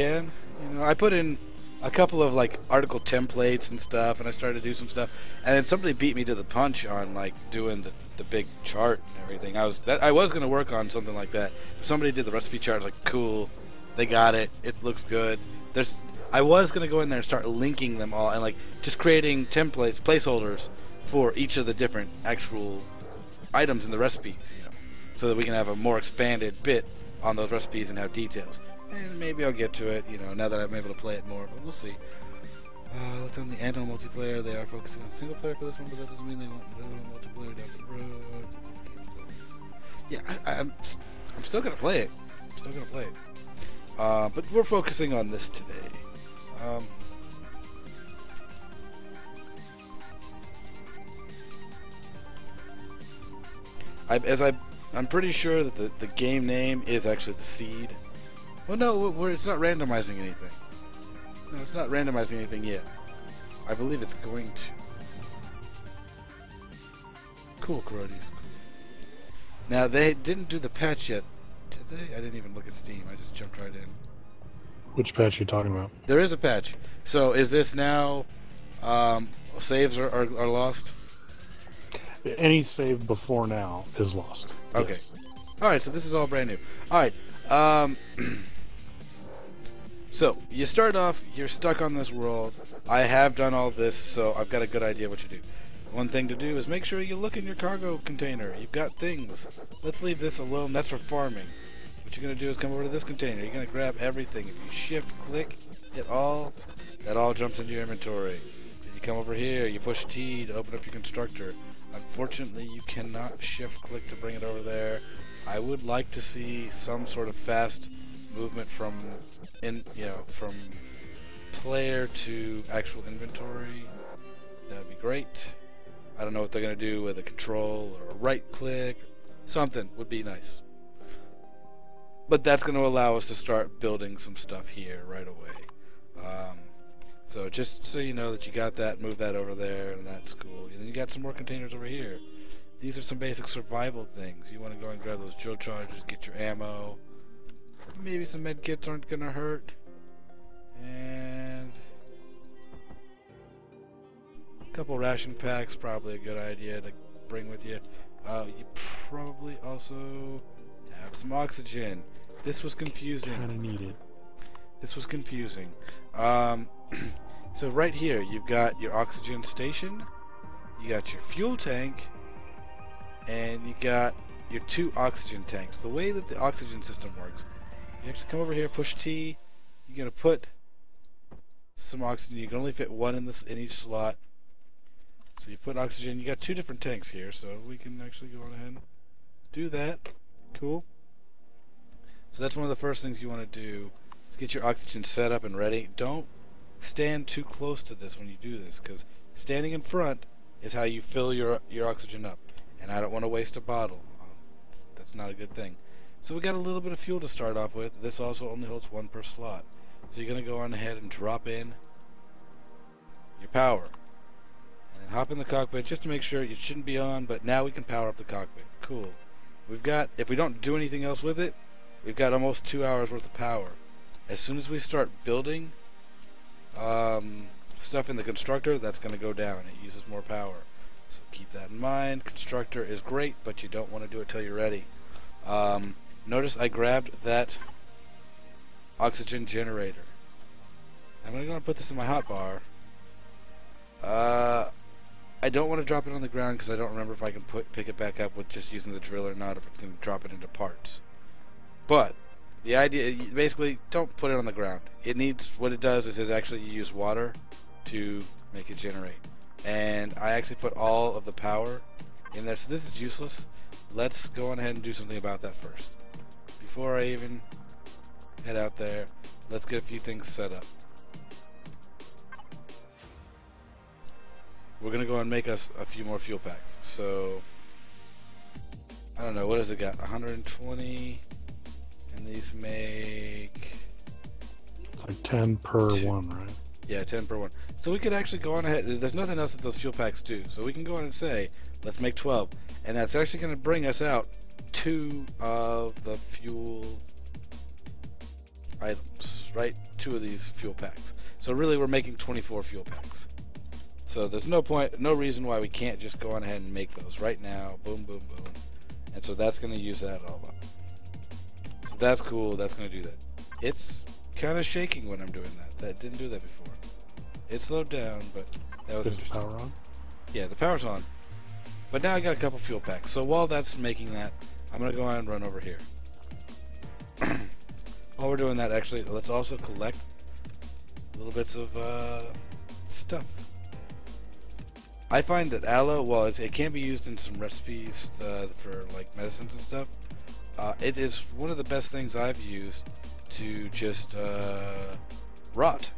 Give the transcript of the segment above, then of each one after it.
can. You know, I put in a couple of like article templates and stuff, and I started to do some stuff, and then somebody beat me to the punch on like doing the big chart and everything. I was gonna work on something like that. Somebody did the recipe chart. I was like, cool, they got it. It looks good. I was gonna go in there and start linking them all and like just creating templates, placeholders for each of the different actual items in the recipes, you know, so that we can have a more expanded bit on those recipes and have details. And maybe I'll get to it, you know, now that I'm able to play it more, but we'll see. Let's on the end on multiplayer. They are focusing on single player for this one, but that doesn't mean they won't do multiplayer down the road. Yeah, I'm still gonna play it. I'm still gonna play it. But we're focusing on this today. I'm pretty sure that the game name is actually the seed. Well, no, it's not randomizing anything. No, it's not randomizing anything yet. I believe it's going to. Cool, Corodies. Now, they didn't do the patch yet, did they? I didn't even look at Steam. I just jumped right in. Which patch are you talking about? There is a patch. So, is this now... saves are lost? Any save before now is lost. Okay. Yes. Alright, so this is all brand new. Alright. So, you start off, you're stuck on this world. I have done all this, so I've got a good idea what you do. One thing to do is make sure you look in your cargo container. You've got things. Let's leave this alone. That's for farming. What you're going to do is come over to this container. You're going to grab everything. If you shift, click, hit all, that all jumps into your inventory. If you come over here, you push T to open up your constructor. Unfortunately, you cannot shift click to bring it over there. I would like to see some sort of fast movement from from player to actual inventory. That would be great. I don't know what they're going to do with a control or a right click. Something would be nice. But that's going to allow us to start building some stuff here right away. So just so you know that you got that, move that over there, and that's cool. And then you got some more containers over here. These are some basic survival things. You want to go and grab those drill charges, get your ammo. Maybe some med kits aren't going to hurt. And a couple ration packs, probably a good idea to bring with you. You probably also have some oxygen. This was confusing. Kind of needed. This was confusing. So right here, you've got your oxygen station, you got your fuel tank, and you got your 2 oxygen tanks. The way that the oxygen system works, you actually come over here, push T, you're gonna put some oxygen. You can only fit 1 in each slot. So you put oxygen. You got 2 different tanks here, so we can actually go on ahead and do that. Cool. So that's one of the first things you want to do is get your oxygen set up and ready. Don't stand too close to this when you do this, because standing in front is how you fill your oxygen up, and I don't want to waste a bottle. That's not a good thing. So we got a little bit of fuel to start off with. This also only holds 1 per slot. So you're going to go on ahead and drop in your power. And then hop in the cockpit just to make sure it shouldn't be on, but now we can power up the cockpit. Cool. We've got, if we don't do anything else with it, we've got almost 2 hours worth of power. As soon as we start building stuff in the constructor, that's going to go down. It uses more power. So keep that in mind. Constructor is great, but you don't want to do it till you're ready. Notice I grabbed that oxygen generator. I'm going to go and put this in my hotbar. I don't want to drop it on the ground because I don't remember if I can pick it back up with just using the drill or not, if it's going to drop it into parts. But the idea, basically, don't put it on the ground. It needs, what it does is it actually you use water to make it generate. And I actually put all of the power in there, so this is useless. Let's go on ahead and do something about that first. Before I even head out there, let's get a few things set up. We're gonna go and make us a few more fuel packs. So I don't know, what does it got? 120, and these make, it's like 10 per 1, right? Yeah, 10 per 1. So we could actually go on ahead. There's nothing else that those fuel packs do. So we can go on and say, let's make 12. And that's actually going to bring us out 2 of the fuel items. right? 2 of these fuel packs. So really we're making 24 fuel packs. So there's no reason why we can't just go on ahead and make those right now. Boom, boom, boom. And so that's going to use that all up. So that's cool. That's going to do that. It's kind of shaking when I'm doing that. That didn't do that before. It slowed down, but that was interesting. Is the power on? Yeah, the power's on. But now I got a couple fuel packs. So while that's making that, I'm going to go on and run over here. While we're doing that, actually, let's also collect little bits of stuff. I find that aloe, while it can be used in some recipes for like medicines and stuff, it is one of the best things I've used to just rot.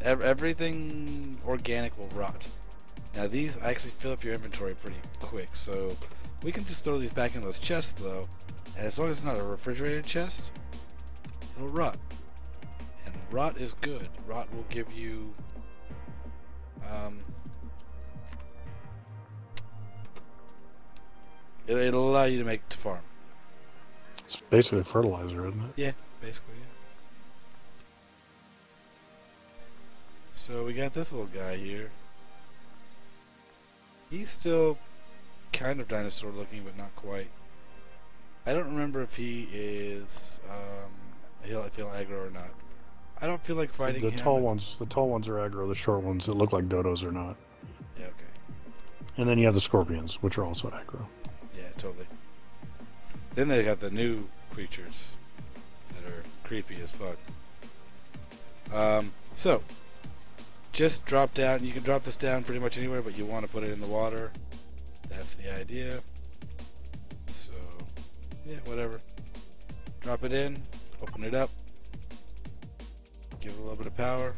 Everything organic will rot. Now these actually fill up your inventory pretty quick, so we can just throw these back in those chests though, and as long as it's not a refrigerated chest, it'll rot. And rot is good. Rot will give you it'll allow you to farm. It's basically fertilizer, isn't it? Yeah, basically, yeah. So we got this little guy here. He's still kind of dinosaur looking, but not quite. I don't remember if he is he'll aggro or not. I don't feel like fighting him. The tall ones are aggro. The short ones that look like dodos are not. Yeah, okay. And then you have the scorpions, which are also aggro. Yeah, totally. Then they got the new creatures that are creepy as fuck. So just drop down. You can drop this down pretty much anywhere, but you want to put it in the water. That's the idea. So yeah, whatever. Drop it in. Open it up. Give it a little bit of power.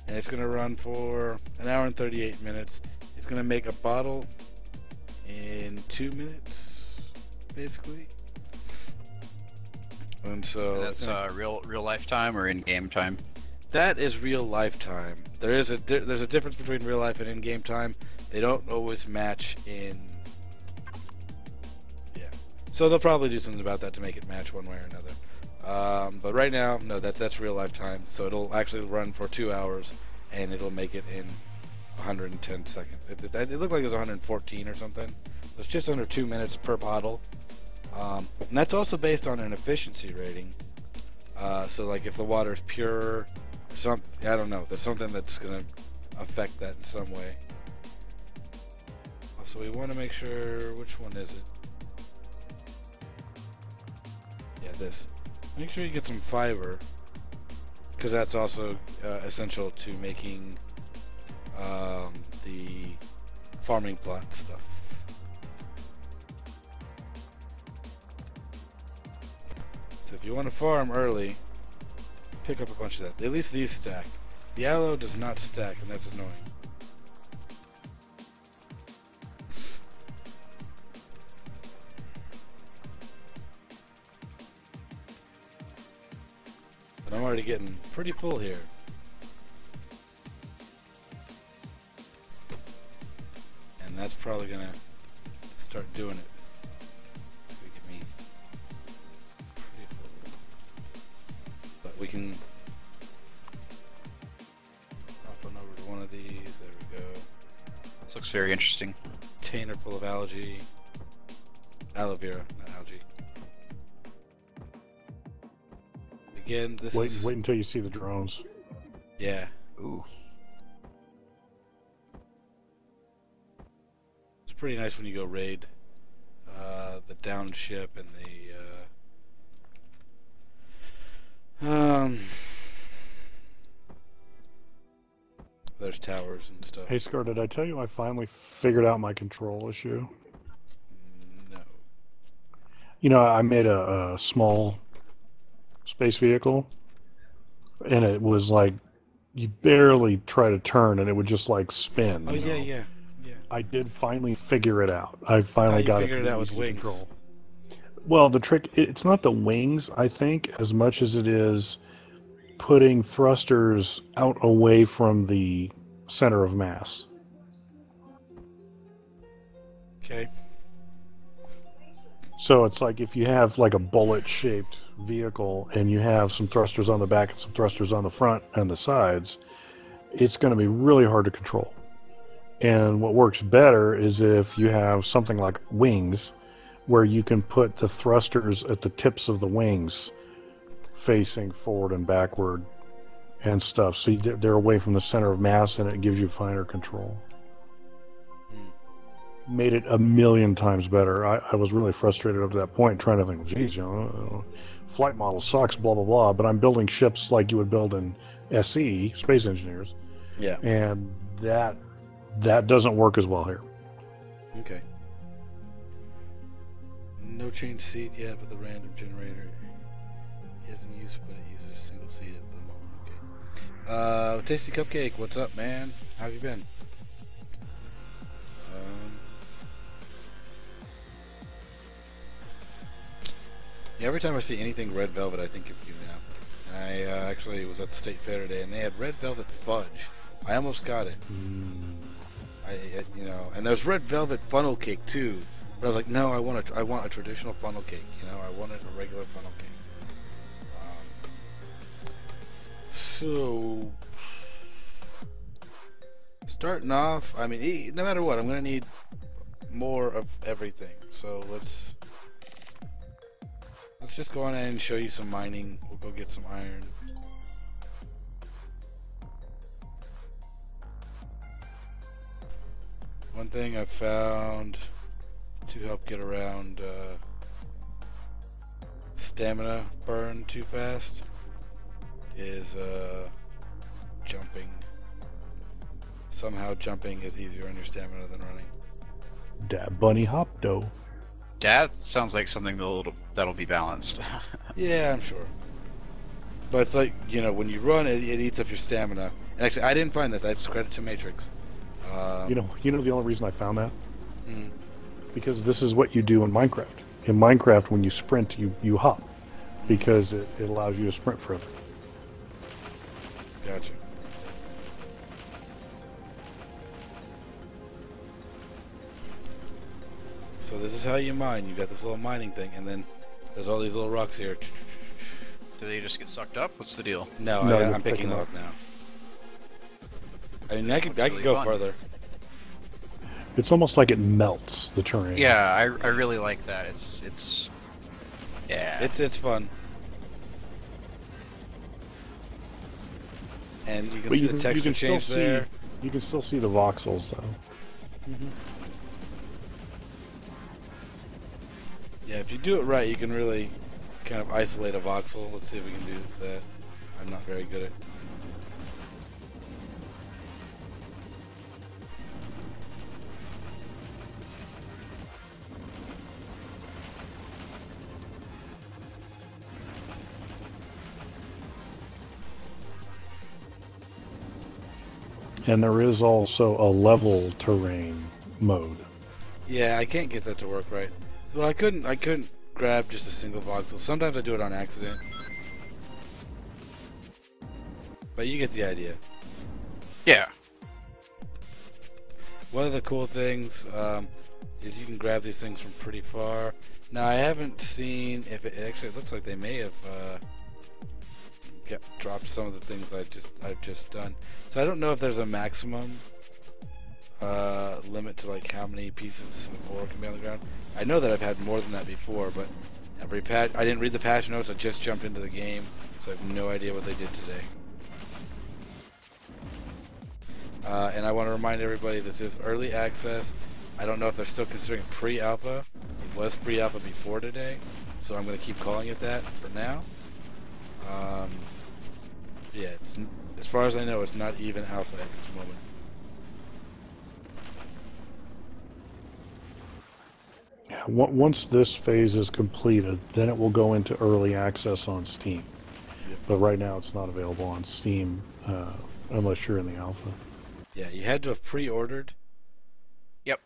And it's going to run for an hour and 38 minutes. It's going to make a bottle in 2 minutes, basically. And so that's real lifetime or in-game time? That is real lifetime. There's a difference between real life and in-game time. They don't always match in. Yeah. So they'll probably do something about that to make it match one way or another. But right now, no, that's real life time. So it'll actually run for 2 hours, and it'll make it in 110 seconds. It looked like it was 114 or something. So it's just under 2 minutes per bottle. And that's also based on an efficiency rating. So like if the water is pure, I don't know. There's something that's gonna affect that in some way. So we want to make sure, which one is it? Yeah, this. Make sure you get some fiber, because that's also essential to making the farming plot stuff. So if you want to farm early, pick up a bunch of that. At least these stack. The aloe does not stack, and that's annoying. But I'm already getting pretty full here. And that's probably gonna start doing it. Get me pretty full. But we can hop on over to one of these. There we go. This looks very interesting. Container full of algae. Aloe vera, not algae. Again, this Wait is... until you see the drones. Yeah. Ooh. It's pretty nice when you go raid the down ship and the there's towers and stuff. Hey Scar, did I tell you I finally figured out my control issue? No. You know, I made a small space vehicle, and it was like you barely try to turn and it would just like spin. Oh yeah, yeah. I did finally figure it out. I finally got it figured it out with to wings. control. Well, the trick, it's not the wings, I think, as much as it is putting thrusters out away from the center of mass. Okay. So it's like if you have like a bullet-shaped vehicle and you have some thrusters on the back and some thrusters on the front and the sides, it's going to be really hard to control. And what works better is if you have something like wings, where you can put the thrusters at the tips of the wings facing forward and backward and stuff. So they're away from the center of mass and it gives you finer control. Made it a million times better. I was really frustrated up to that point trying to think, geez, flight model sucks, blah, blah, blah. But I'm building ships like you would build in SE, Space Engineers. Yeah. And that doesn't work as well here. Okay. No change seat yet, but the random generator isn't used, but it uses a single seat at the moment. Okay. Tasty Cupcake, what's up, man? How have you been? Yeah, every time I see anything red velvet, I think of you now. I actually was at the state fair today, and they had red velvet fudge. I almost got it. And there's red velvet funnel cake too. But I was like, no, I want a traditional funnel cake. I wanted a regular funnel cake. So starting off, I mean, no matter what, I'm gonna need more of everything. So let's just go on in and show you some mining. We'll go get some iron. One thing I've found to help get around stamina burn too fast is jumping. Somehow jumping is easier on your stamina than running. Dat bunny hop dough. That sounds like something that'll be balanced. Yeah, I'm sure. But it's like, when you run, it eats up your stamina. And actually, I didn't find that. That's credit to Matrix. You know the only reason I found that? Because this is what you do in Minecraft. In Minecraft, when you sprint, you hop. Because it allows you to sprint further. Gotcha. So this is how you mine. You got this little mining thing, and then there's all these little rocks here. Do they just get sucked up? What's the deal? No, I'm picking them up now. I mean, I could really go fun. further. It's almost like it melts the terrain. Yeah, I really like that. Yeah. It's fun. And you can But see the texture change there. You can still see the voxels, though. Yeah, if you do it right, you can really kind of isolate a voxel. Let's see if we can do that. I'm not very good at. And there is also a level terrain mode. Yeah, I can't get that to work right. Well, I couldn't grab just a single voxel. Sometimes I do it on accident. But you get the idea. Yeah. One of the cool things is you can grab these things from pretty far. Now, I haven't seen if it actually looks like they may have dropped some of the things I've just done. So I don't know if there's a maximum limit to like how many pieces of ore can be on the ground. I know that I've had more than that before, but every patch I didn't read the patch notes. I just jumped into the game, so I have no idea what they did today. And I want to remind everybody this is early access. I don't know if they're still considering pre-alpha. It was pre-alpha before today, so I'm going to keep calling it that for now. Yeah, it's, as far as I know, it's not even alpha at this moment. Yeah, once this phase is completed, then it will go into early access on Steam. Yep. But right now it's not available on Steam unless you're in the alpha. Yeah, you had to have pre-ordered. Yep.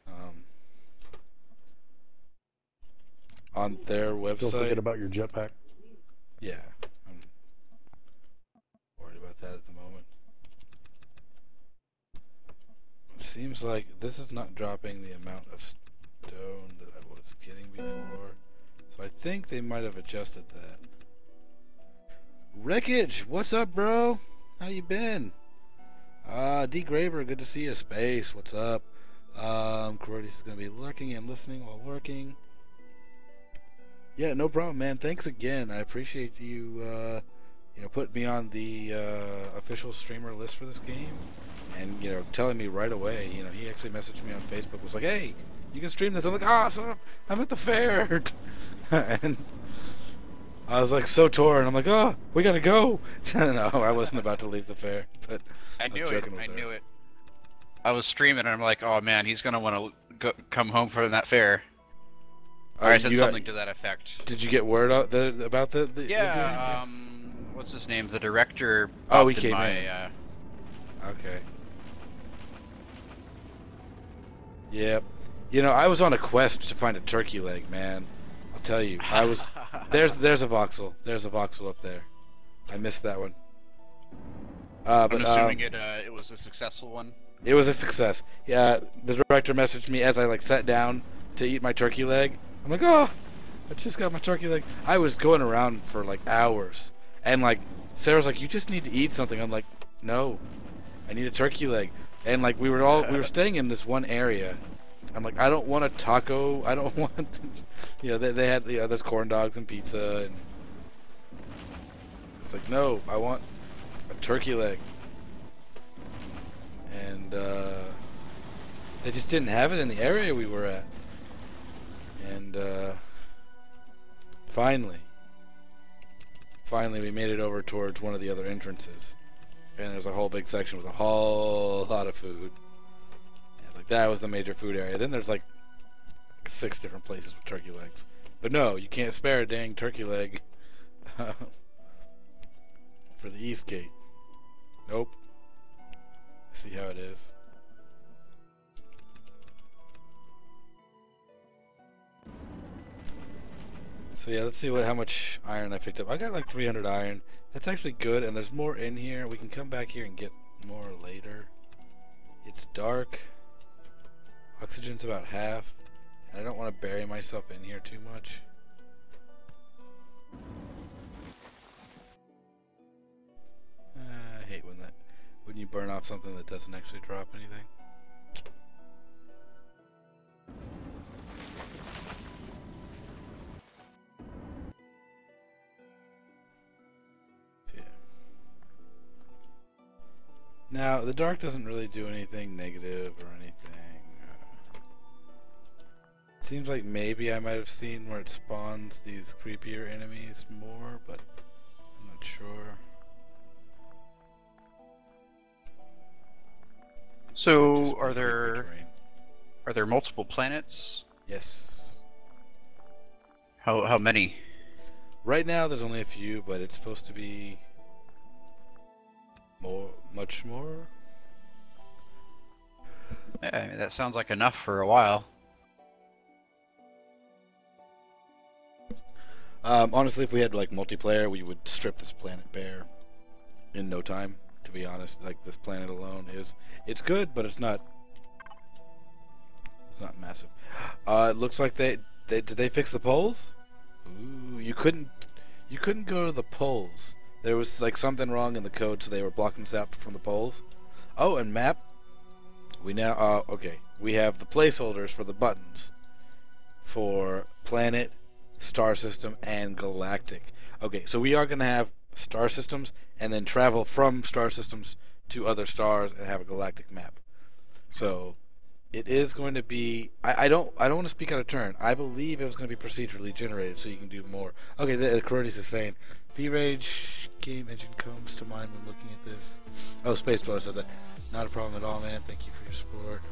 On their website. Don't forget about your jetpack. Yeah, I'm worried about that at the moment. It seems like this is not dropping the amount of stone that I was getting before. So I think they might have adjusted that. Wreckage, what's up, bro? How you been? D. Graver, good to see you. Space, what's up? Corodius is going to be lurking and listening while working. Yeah, no problem, man. Thanks again. I appreciate you, putting me on the official streamer list for this game, and telling me right away. He actually messaged me on Facebook. Was like, "Hey, you can stream this." I'm like, "Awesome! I'm at the fair," and I was like so torn. I'm like, "Oh, we gotta go." No, I wasn't about to leave the fair, but I knew was it. joking with I her. knew it. I was streaming, and I'm like, "Oh man, he's gonna want to come home from that fair." Or I said something to that effect. Did you get word out about the Yeah. What's his name? The director. Oh, he popped came in my, in. Okay. Yep. I was on a quest to find a turkey leg, man. I'll tell you. I was. There's a voxel. There's a voxel up there. I missed that one. I'm assuming it was a successful one. It was a success. Yeah, the director messaged me as I sat down to eat my turkey leg. I'm like, "Oh, I just got my turkey leg." I was going around for hours, and Sarah's like, "You just need to eat something." I'm like, "No, I need a turkey leg." And we were staying in this one area. I'm like, "I don't want a taco. I don't want," they had there's corn dogs and pizza, and it's like, "No, I want a turkey leg." And they just didn't have it in the area we were at. And finally we made it over towards one of the other entrances, and there's a whole big section with a whole lot of food. And that was the major food area. Then there's 6 different places with turkey legs, but no, you can't spare a dang turkey leg for the East Gate. Nope. See how it is. So yeah, let's see how much iron I picked up. I got 300 iron. That's actually good, and there's more in here. We can come back here and get more later. It's dark. Oxygen's about half, and I don't want to bury myself in here too much. I hate when you burn off something that doesn't actually drop anything. Now, the dark doesn't really do anything negative or anything. It seems like maybe I might have seen where it spawns these creepier enemies more, but I'm not sure. So, are there multiple planets? Yes. How many? Right now, there's only a few, but it's supposed to be much more. Yeah, I mean, that sounds like enough for a while. Honestly, if we had multiplayer, we would strip this planet bare in no time. To be honest, this planet alone it's good, but it's not massive. It looks like did they fix the poles? Ooh, you couldn't go to the poles. There was something wrong in the code, so they were blocking us out from the poles. Oh, and map. We now okay. We have the placeholders for the buttons for planet, star system, and galactic. Okay, so we are gonna have star systems and then travel from star systems to other stars and have a galactic map. So it is going to be. I don't want to speak out of turn. I believe it was going to be procedurally generated, so you can do more. Okay, the Corodius is saying V-Rage game engine comes to mind when looking at this. Oh, Space Dweller said that. Not a problem at all, man. Thank you for your support.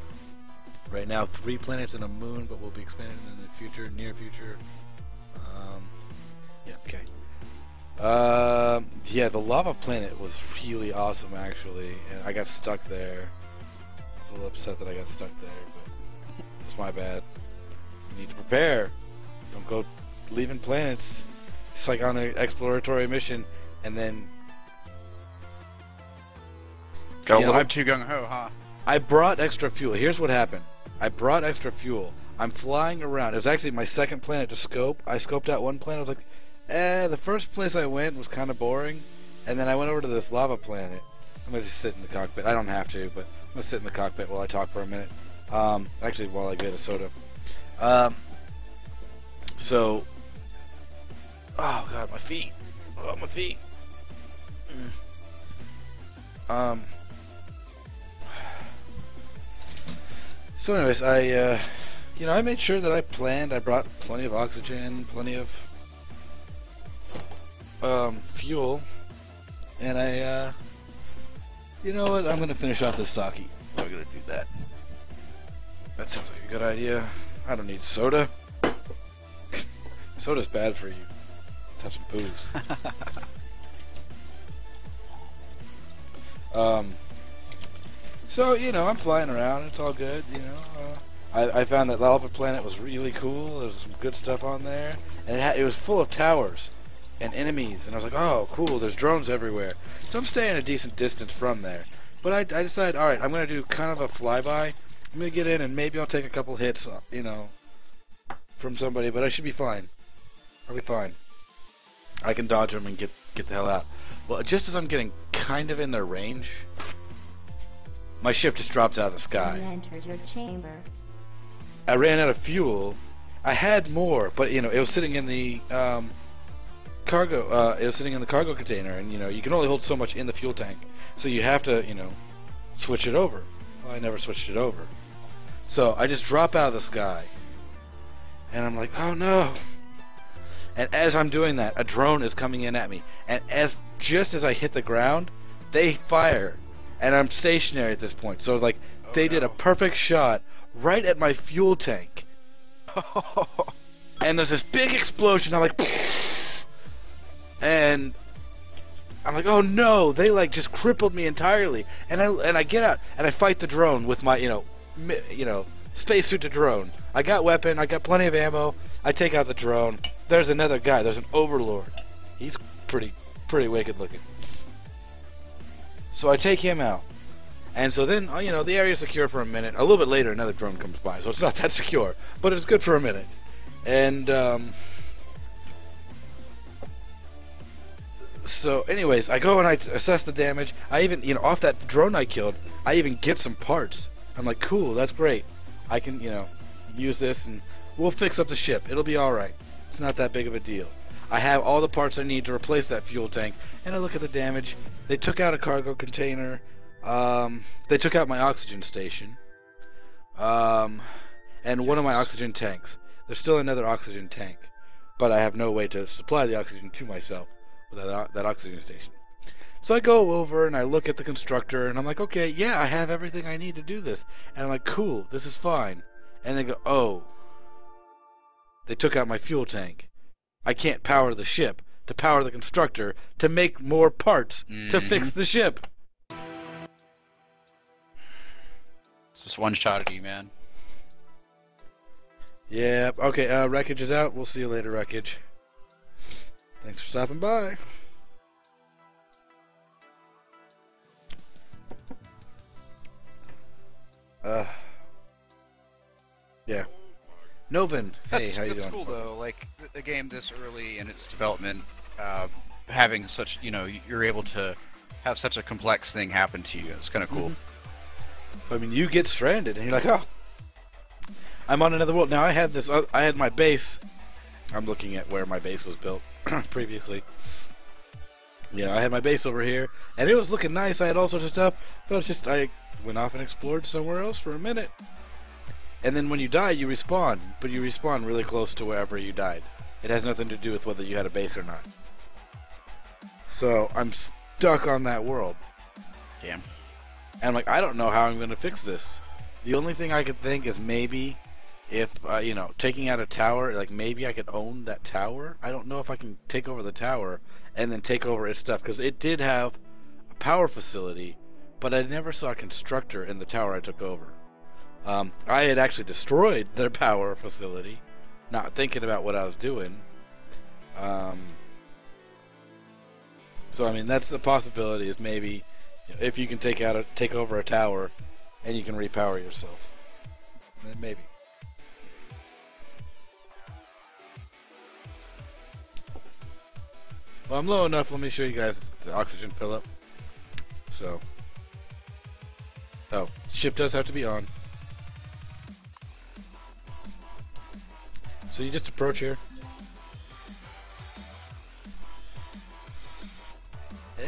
Right now, 3 planets and a moon, but we'll be expanding in the future, near future. Yeah, okay. Yeah, the lava planet was really awesome, actually, and I got stuck there. I was a little upset that I got stuck there, but it's my bad. You need to prepare. Don't go leaving planets. It's like on an exploratory mission, and then... Got a little too gung-ho, huh? I brought extra fuel. Here's what happened. I brought extra fuel. I'm flying around. It was actually my second planet to scope. I scoped out one planet. I was like, the first place I went was kind of boring. And then I went over to this lava planet. I'm going to just sit in the cockpit. I don't have to, but I'm going to sit in the cockpit while I talk for a minute. Actually, while I get a soda. So, oh god, my feet. Oh, my feet. So anyways, I made sure that I planned. I brought plenty of oxygen, plenty of fuel, and you know what? I'm gonna finish off this sake. I'm gonna do that. That sounds like a good idea. I don't need soda. Soda's bad for you. Let's have some booze. So, I'm flying around. It's all good, I found that Lava Planet was really cool. There was some good stuff on there. And it was full of towers and enemies. And I was like, oh, cool, there's drones everywhere. So I'm staying a decent distance from there. But I decided, alright, I'm going to do kind of a flyby. I'm going to get in and maybe I'll take a couple hits, from somebody. But I should be fine. I'll be fine. I can dodge them and get the hell out. Well, just as I'm getting kind of in their range, my ship just drops out of the sky. You entered your chamber. I ran out of fuel. I had more, but it was sitting in the cargo. It was sitting in the cargo container, and you can only hold so much in the fuel tank, so you have to switch it over. Well, I never switched it over, so I just drop out of the sky, and I'm like, oh no! And as I'm doing that, a drone is coming in at me, and just as I hit the ground, they fire. And I'm stationary at this point, so they did a perfect shot right at my fuel tank. And there's this big explosion. I'm like, and I'm like, oh no! They just crippled me entirely. And I get out and I fight the drone with my spacesuit to drone. I got weapon. I got plenty of ammo. I take out the drone. There's another guy. There's an overlord. He's pretty wicked looking. So I take him out. And so then, the area's secure for a minute. A little bit later, another drone comes by, so it's not that secure. But it's good for a minute. And, so anyways, I go and I assess the damage. I even, off that drone I killed, I even get some parts. I'm like, cool, that's great. I can, use this and we'll fix up the ship. It'll be alright. It's not that big of a deal. I have all the parts I need to replace that fuel tank. And I look at the damage. They took out a cargo container. They took out my oxygen station. And one of my oxygen tanks. There's still another oxygen tank. But I have no way to supply the oxygen to myself with that oxygen station. So I go over and I look at the constructor and I'm like, okay, yeah, I have everything I need to do this. And I'm like, cool, this is fine. And they go, oh, they took out my fuel tank. I can't power the ship to power the constructor to make more parts to fix the ship. It's just one shot at you, man. Yeah, okay, Wreckage is out. We'll see you later, Wreckage. Thanks for stopping by. Yeah. Novin, hey, how you doing? That's cool though. Like the game this early in its development, having such, you're able to have such a complex thing happen to you. It's kind of cool. So, I mean, you get stranded, and you're like, oh, I'm on another world. Now I had this. I had my base. I'm looking at where my base was built previously. I had my base over here, and it was looking nice. I had all sorts of stuff, but it's just I went off and explored somewhere else for a minute. And then when you die, you respawn, but you respawn really close to wherever you died. It has nothing to do with whether you had a base or not. So I'm stuck on that world. Damn. And I'm like, I don't know how I'm going to fix this. The only thing I could think is maybe if, taking out a tower, maybe I could own that tower. I don't know if I can take over the tower and then take over its stuff, because it did have a power facility, but I never saw a constructor in the tower I took over. I had actually destroyed their power facility, not thinking about what I was doing. So I mean, that's a possibility. Is maybe if you can take over a tower, and you can repower yourself. Maybe. Well, I'm low enough. Let me show you guys the oxygen fill up. So, oh, ship does have to be on. So you just approach here.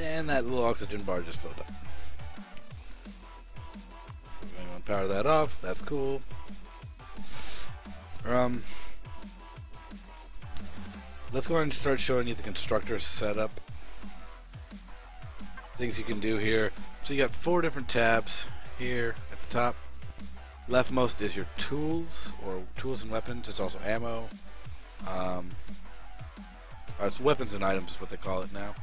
And that little oxygen bar just filled up. So we're going to power that off. That's cool. Let's go ahead and start showing you the constructor setup. Things you can do here. So you got 4 different tabs here at the top. Leftmost is your tools, or tools and weapons. It's also ammo. It's weapons and items is what they call it now.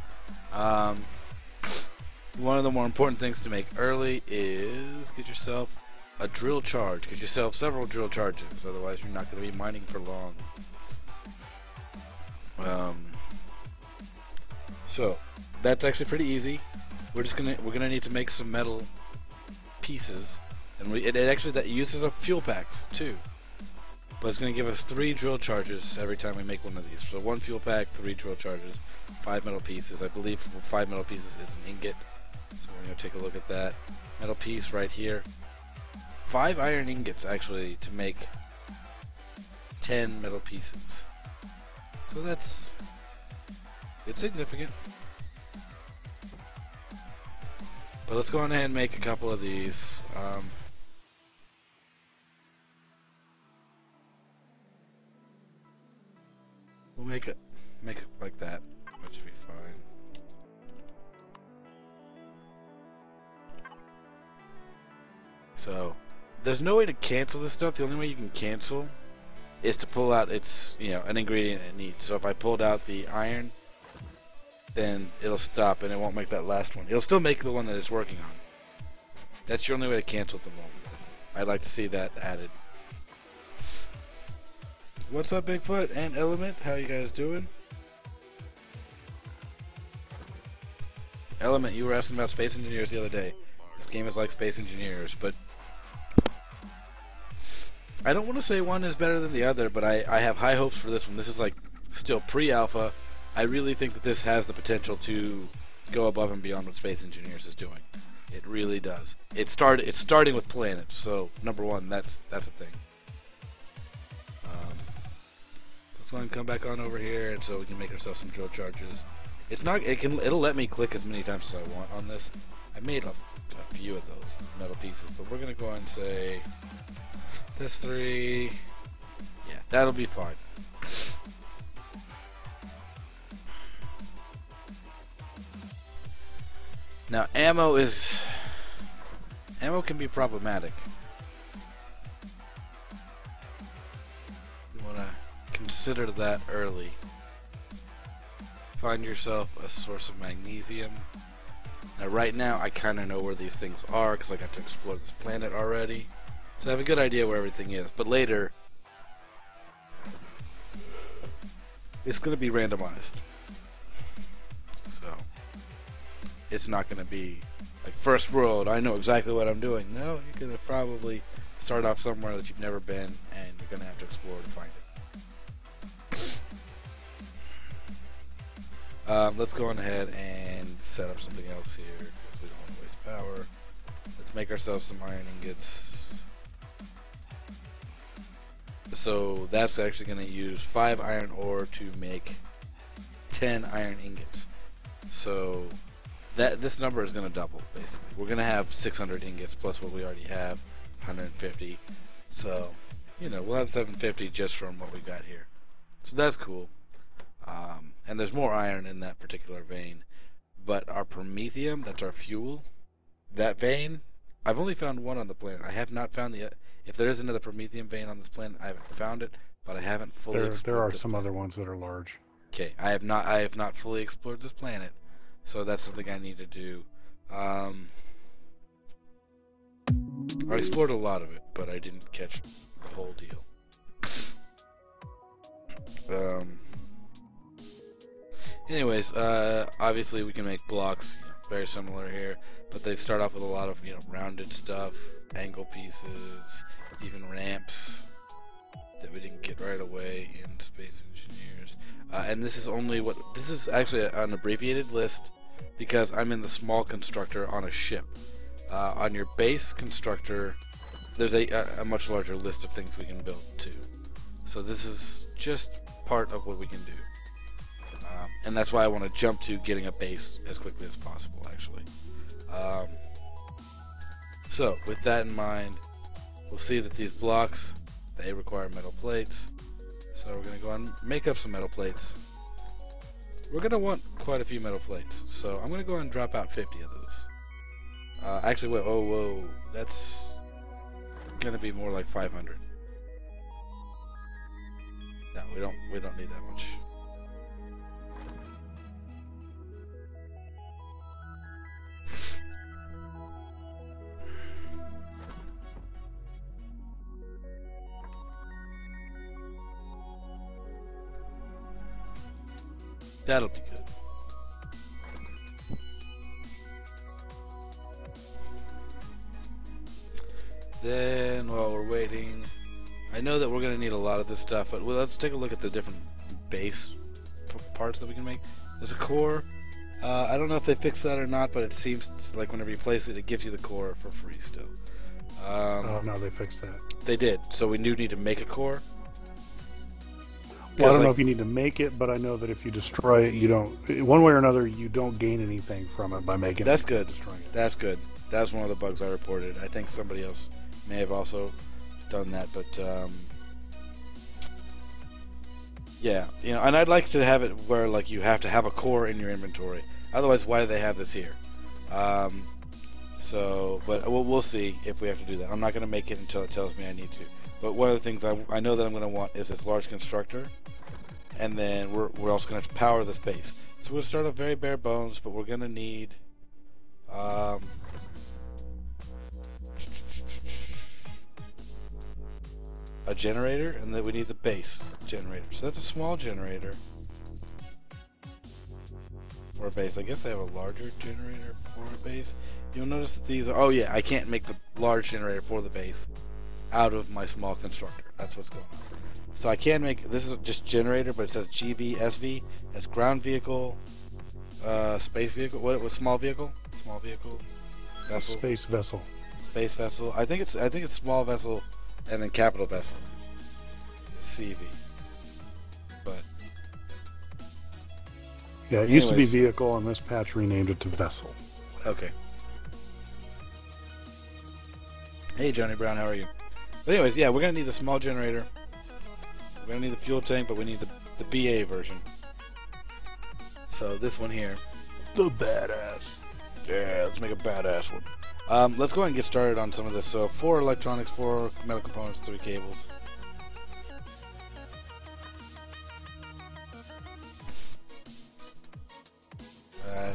One of the more important things to make early is get yourself a drill charge. Get yourself several drill charges, otherwise you're not going to be mining for long. So that's actually pretty easy. We're gonna need to make some metal pieces, and it actually that uses up fuel packs too. But it's gonna give us 3 drill charges every time we make one of these. So 1 fuel pack, 3 drill charges, 5 metal pieces. I believe 5 metal pieces is an ingot. So we're gonna take a look at that metal piece right here. 5 iron ingots actually to make 10 metal pieces. So it's significant. But let's go on ahead and make a couple of these. We'll make it like that. That should be fine. So there's no way to cancel this stuff. The only way you can cancel is to pull out an ingredient it needs. So if I pulled out the iron, then it'll stop and it won't make that last one. It'll still make the one that it's working on. That's your only way to cancel at the moment. I'd like to see that added. What's up, Bigfoot and Element? How you guys doing? Element, you were asking about Space Engineers the other day. This game is like Space Engineers, but I don't want to say one is better than the other, but I have high hopes for this one. This is like still pre-alpha. I really think that this has the potential to go above and beyond what Space Engineers is doing. It really does. It's starting with planets, so number one, that's a thing. Let's go ahead and come back on over here, and so we can make ourselves some drill charges. It'll let me click as many times as I want on this. I made a few of those metal pieces, but we're gonna go ahead and say this 3. Yeah, that'll be fine. Now ammo can be problematic. You want to consider that early. Find yourself a source of magnesium. Now right now I kind of know where these things are because I got to explore this planet already. So I have a good idea where everything is. But later, it's going to be randomized. So it's not going to be like first world, I know exactly what I'm doing. No, you're going to probably start off somewhere that you've never been, and you're going to have to explore to find it. Let's go on ahead and set up something else here, because we don't want to waste power. Let's make ourselves some iron ingots. So that's actually going to use 5 iron ore to make 10 iron ingots. So this number is going to double, basically. We're going to have 600 ingots plus what we already have, 150. So, we'll have 750 just from what we got here. So that's cool. And there's more iron in that particular vein. But our promethium, that's our fuel, that vein, I've only found one on the planet. I have not found if there is another promethium vein on this planet, I haven't found it, but I haven't fully explored. There are some other ones that are large. Okay, I have not fully explored this planet, so that's something I need to do. I explored a lot of it, but I didn't catch the whole deal. Anyways, obviously we can make blocks, very similar here, but they start off with a lot of, rounded stuff, angle pieces, even ramps that we didn't get right away in Space Engineers. and this is only what this is actually an abbreviated list because I'm in the small constructor on a ship. On your base constructor, there's a much larger list of things we can build too. So this is just part of what we can do. And that's why I want to jump to getting a base as quickly as possible, actually. So, with that in mind, we'll see that these blocks, they require metal plates. So we're going to go and make up some metal plates. We're going to want quite a few metal plates. So I'm going to go and drop out 50 of those. Actually, wait, whoa, that's going to be more like 500. No, we don't need that much. That'll be good. Then, while we're waiting, I know that we're going to need a lot of this stuff, but let's take a look at the different base parts that we can make. There's a core. I don't know if they fixed that or not, but it seems like whenever you place it, it gives you the core for free still. Oh, no, they fixed that. They did. So we do need to make a core. Well, I don't know if you need to make it, but I know that if you destroy it, you don't. One way or another, you don't gain anything from it by making That's it. good. Destroying it. That's good. That was one of the bugs I reported. I think somebody else may have also done that, but yeah, you know, and I'd like to have it where like you have to have a core in your inventory. Otherwise, why do they have this here? So, but we'll see if we have to do that. I'm not going to make it until it tells me I need to. But one of the things I know that I'm going to want is this large constructor, and then we're also going to have to power this base. So we're going to start off very bare bones, but we're going to need a generator, and then we need the base generator. So that's a small generator for a base. I guess I have a larger generator for a base. You'll notice that these are, oh yeah, I can't make the large generator for the base out of my small constructor. That's what's going on. So I can make, this is just generator, but it says GVSV. That's ground vehicle, space vehicle. What was small vehicle? Small vehicle. Vessel. Space vessel. Space vessel. I think it's small vessel, and then capital vessel. CV. But yeah, it used to be vehicle, and this patch renamed it to vessel. Okay. Hey Johnny Brown, how are you? But anyways, yeah, we're gonna need a small generator. We're gonna need the fuel tank, but we need the BA version. So this one here. The badass. Yeah, let's make a badass one. Let's go ahead and get started on some of this. So 4 electronics, 4 metal components, 3 cables.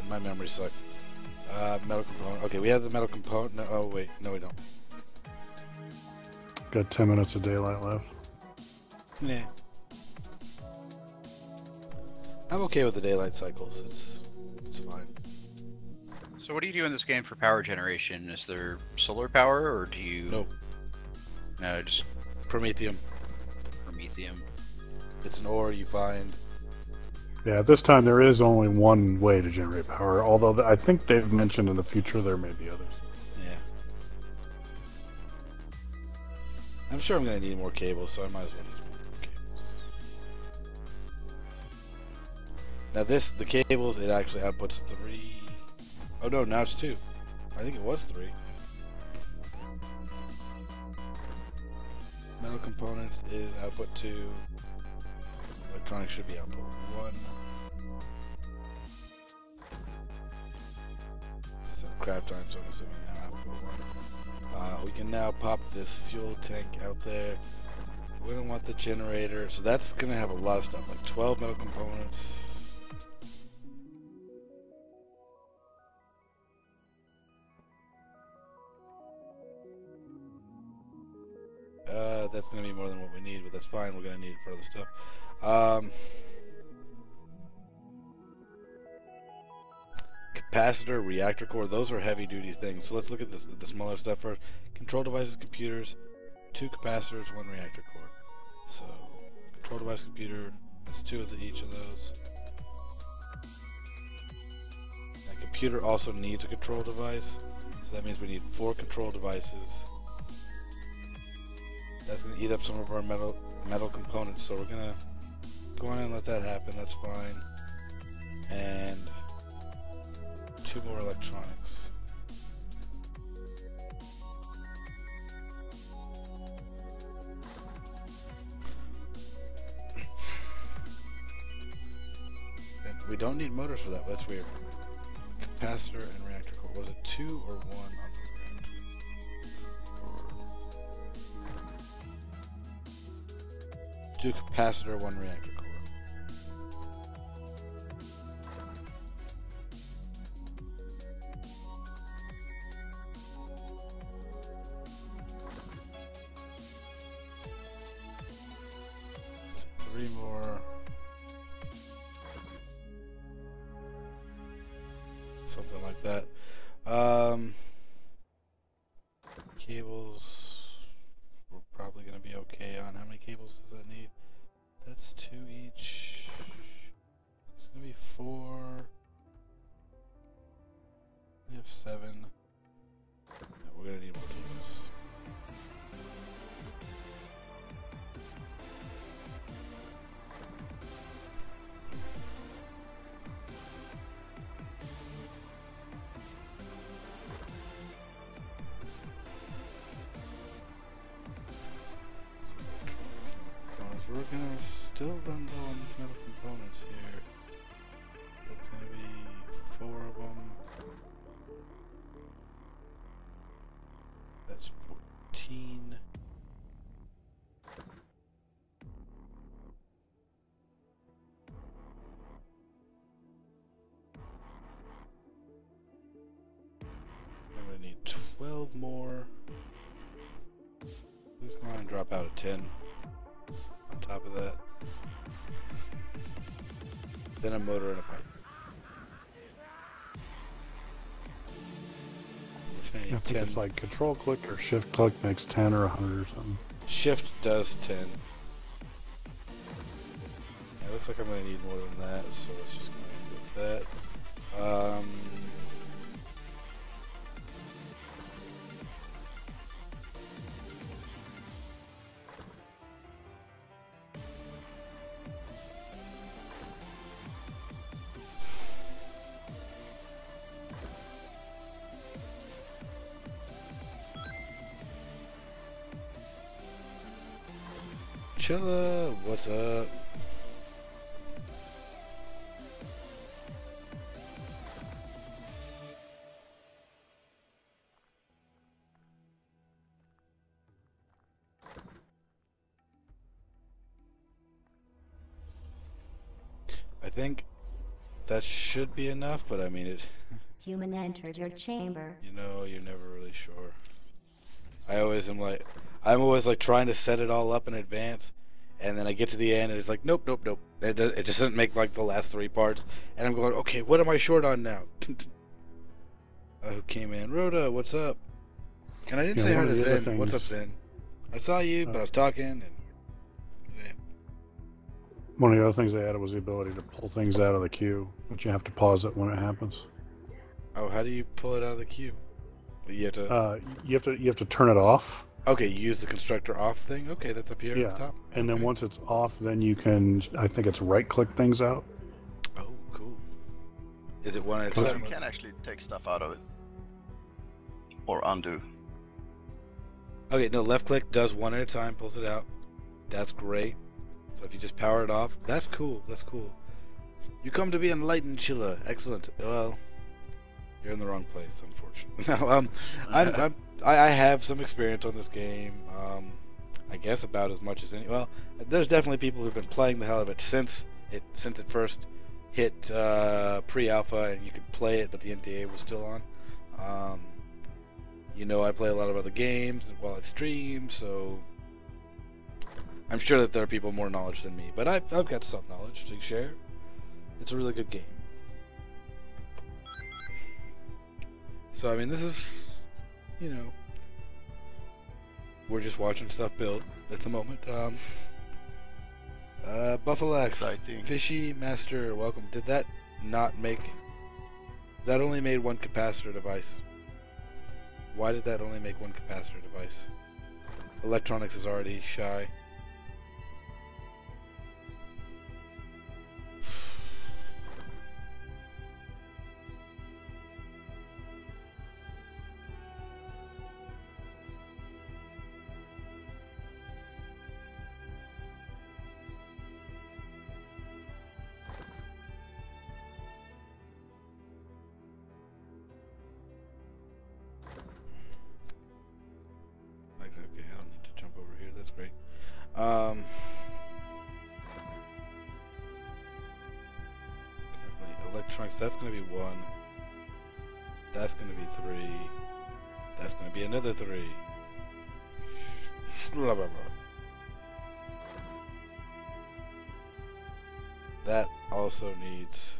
My memory sucks. Metal component. Okay, we have the metal component. No, oh wait, no we don't. Got 10 minutes of daylight left. Yeah. I'm okay with the daylight cycles. It's fine. So what do you do in this game for power generation? Is there solar power, or do you... Nope. No, just Promethium. Promethium. It's an ore you find. Yeah, at this time there is only one way to generate power, although I think they've mentioned in the future there may be others. Yeah. I'm sure I'm going to need more cables, so I might as well use more cables. Now the cables, it actually outputs 3. Oh no, now it's 2. I think it was 3. Metal components is output 2. Electronics should be output 1. So craft time, so I'm assuming now output 1. We can now pop this fuel tank out there. We're gonna want the generator, so that's gonna have a lot of stuff, like 12 metal components. That's going to be more than what we need, but that's fine. We're going to need it for other stuff. Capacitor, reactor core, those are heavy duty things. So let's look at this, the smaller stuff first. Control devices, computers, 2 capacitors, 1 reactor core. So, control device, computer, That's 2 of each of those. That computer also needs a control device, so that means we need 4 control devices. That's going to eat up some of our metal components, so we're going to go on and let that happen. That's fine. And 2 more electronics. And we don't need motors for that. That's weird. Capacitor and reactor core. Was it 2 or 1 on the reactor? 2 capacitor, 1 reactor core. So 3 more. Something like that. Cables, we're probably going to be okay on. How many cables does that need? That's 2 each. It's going to be 4. We have 7. No, we're going to need more cables. We're gonna still run low on these metal components here. That's gonna be 4 of them. That's 14. I'm gonna need 12 more. Please come on and drop out a 10. On top of that, then a motor and a pipe. I think it's like control click or shift click makes 10 or 100 or something. Shift does 10. Yeah, it looks like I'm going to need more than that, so let's just go ahead with that. Chilla, what's up? I think that should be enough, but I mean it. Human entered your chamber. You know, you're never really sure. I'm always like trying to set it all up in advance, and then I get to the end and it's like, nope, nope, nope. It just doesn't make like the last 3 parts, and I'm going, okay, what am I short on now? Who came in? Rhoda, what's up? And I didn't say hi to Zen. What's up, Zen? I saw you, but I was talking, and yeah. One of the other things they added was the ability to pull things out of the queue, but you have to pause it when it happens. Oh, how do you pull it out of the queue? You have to. You have to turn it off. Okay, use the constructor off thing. Okay, that's up here at the top. And then once it's off, then you can. I think it's right-click things out. Oh, cool. Is it one at a time? You can actually take stuff out of it or undo. Okay, no, left-click does one at a time, pulls it out. That's great. So if you just power it off, that's cool. That's cool. You come to be enlightened, Chilla. Excellent. Well, you're in the wrong place, unfortunately. No, I have some experience on this game. I guess about as much as any. Well, there's definitely people who've been playing the hell out of it since it first hit pre-alpha, and you could play it, but the NDA was still on. You know, I play a lot of other games while I stream, so I'm sure that there are people more knowledge than me. But I've got some knowledge to share. It's a really good game. So, I mean, this is, you know, we're just watching stuff build at the moment. Buffalo X, Exciting. Fishy Master, welcome. Did that not make... That only made one capacitor device. Why did that only make one capacitor device? Electronics is already shy. Okay, I don't need to jump over here. That's great. Electronics. That's going to be 1. That's going to be 3. That's going to be another 3. Blah, blah, blah. That also needs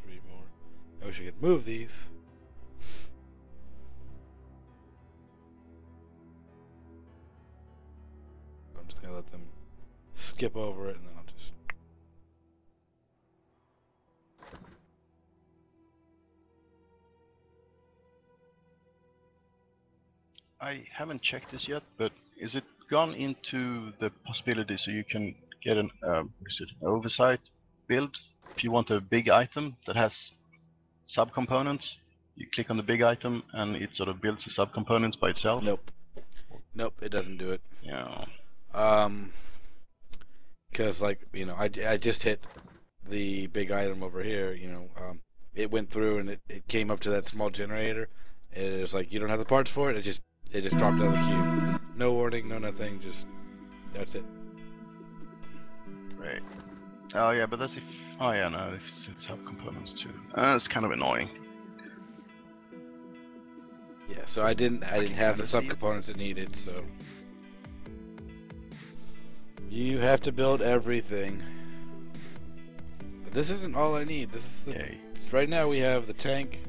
3 more. I wish I could move these. I'm just gonna let them skip over it, and then I'll just... I haven't checked this yet, but is it gone into the possibility so you can get an oversight build? If you want a big item that has subcomponents, you click on the big item and it sort of builds the subcomponents by itself. Nope. Nope, it doesn't do it. Yeah. Because, like, you know, I just hit the big item over here, you know, it went through and it came up to that small generator. It was like, you don't have the parts for it, it just dropped out of the queue. No warning, no nothing, just, that's it. Right. Oh yeah, but that's if... Oh yeah, no, if it's subcomponents too. It's kind of annoying. Yeah, so I didn't have the kinda see it. subcomponents it needed, so... You have to build everything. But this isn't all I need. This is the... Yay. Right now we have the tank.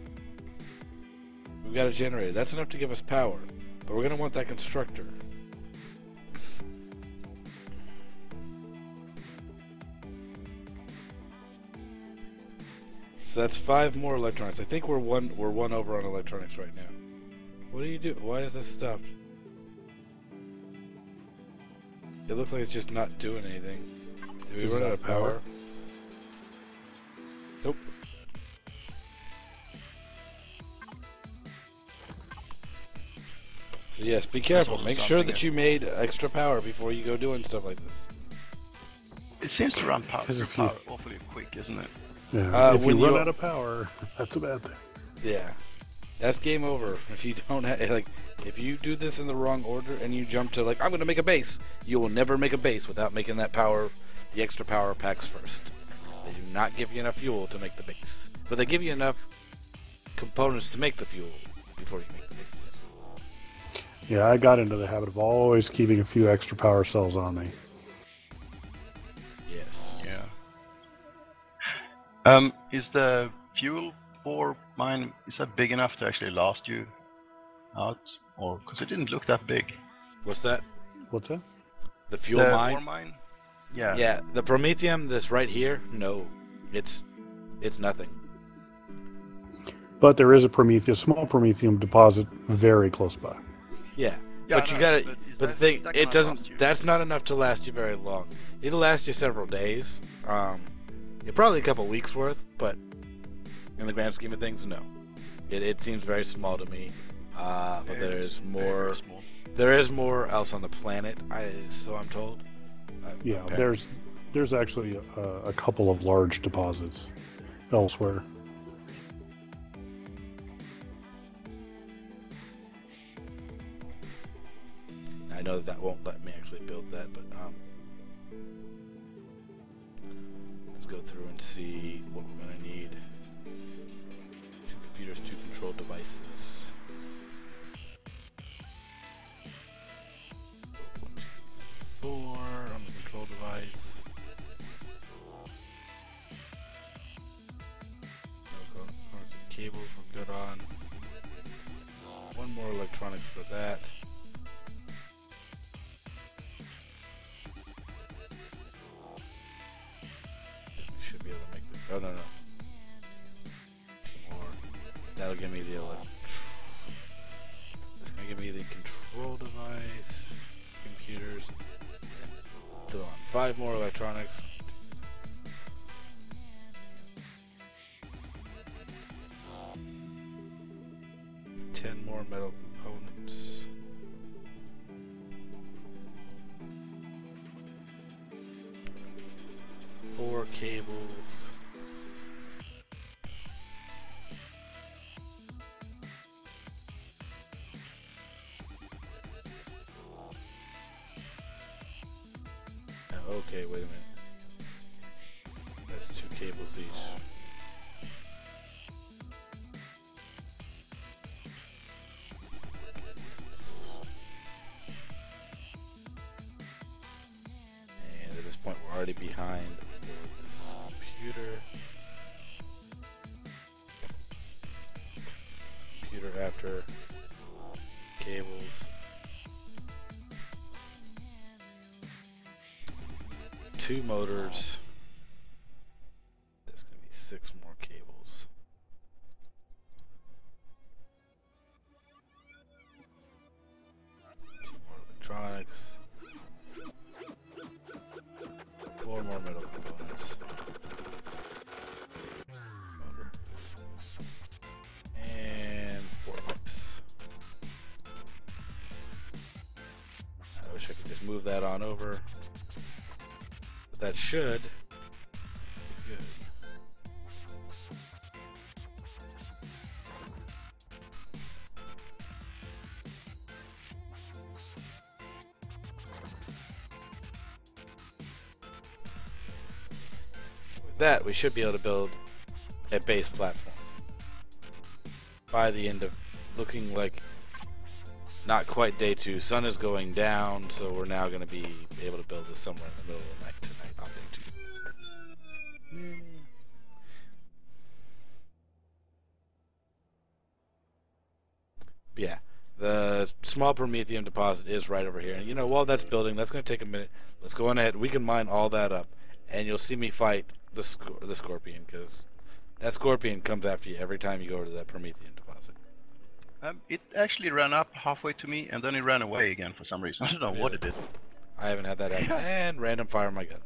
We've got a generator. That's enough to give us power. But we're going to want that constructor. So that's 5 more electronics. I think we're one over on electronics right now. What do you do? Why is this stopped? It looks like it's just not doing anything. Did we Is run it out of power? Nope. So yes, be careful. also Make sure something that that- you made extra power before you go doing stuff like this. It seems to run power, 'Cause if you- awfully quick, isn't it? Yeah, if you when run you- out of power, that's a bad thing. Yeah. That's game over. If you don't have, like, if you do this in the wrong order and you jump to, like, I'm going to make a base, you will never make a base without making that power, the extra power packs first. They do not give you enough fuel to make the base. But they give you enough components to make the fuel before you make the base. Yeah, I got into the habit of always keeping a few extra power cells on me. Yes. Yeah. Is the fuel bore mine, is that big enough to actually last you out? Or, because it didn't look that big. What's that? What's that? The fuel The mine? ore mine? Yeah. Yeah, the promethium that's right here, no. It's nothing. But there is a small promethium deposit very close by. Yeah. Yeah, But I you know, gotta, but is but the that- thing, that it cannot doesn't, last you. that's not enough to last you very long. It'll last you several days. Probably a couple weeks worth, but in the grand scheme of things, no. It seems very small to me. But Very there is very, more, very small. there is more else on the planet, so I'm told. Yeah, apparently. there's actually a couple of large deposits elsewhere. I know that won't let me actually build that, but let's go through and see what we're gonna need. 2 computers, 2 control devices. 1, 2, 4 on the control device. No components and cables we're good on. 1 more electronics for that. Oh, no. 2 more. That'll give me the That's gonna give me the control device, computers. Come on, 5 more electronics. 10 more metal components. Four cables. Okay, wait a minute. That's 2 cables each. And at this point, we're already behind for this computer. Computer after cables. 2 motors. There's going to be 6 more cables. 2 more electronics. 4 more metal components. Motor. And 4 pipes. I wish I could just move that on over. That should be good. With that, we should be able to build a base platform by the end of looking like not quite day 2. Sun is going down, so we're now going to be able to build this somewhere in the middle of the night tonight on day 2. Yeah, the small Prometheum deposit is right over here. And you know, while that's building, that's going to take a minute. Let's go on ahead. We can mine all that up. And you'll see me fight the Scorpion, because that Scorpion comes after you every time you go to that Prometheum deposit. It actually ran up halfway to me, and then it ran away again for some reason. I don't know what it did. I haven't had that happen. And random fire my gun.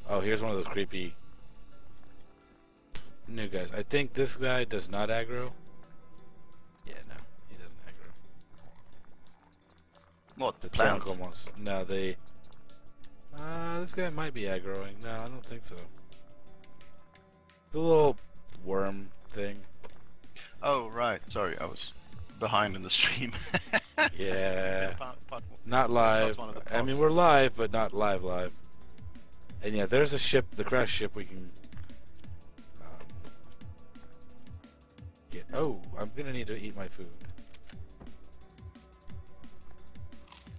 Oh, here's one of those creepy new guys. I think this guy does not aggro. Yeah, no, he doesn't aggro. What, the Plant plant? almost. No, they. This guy might be aggroing. No, I don't think so. The little worm thing. Oh, right. Sorry, I was behind in the stream. Yeah. Part- Not live. one of the I mean, parts. we're live, but not live. And yeah, there's a ship, the crash ship we can get. Oh, I'm gonna need to eat my food.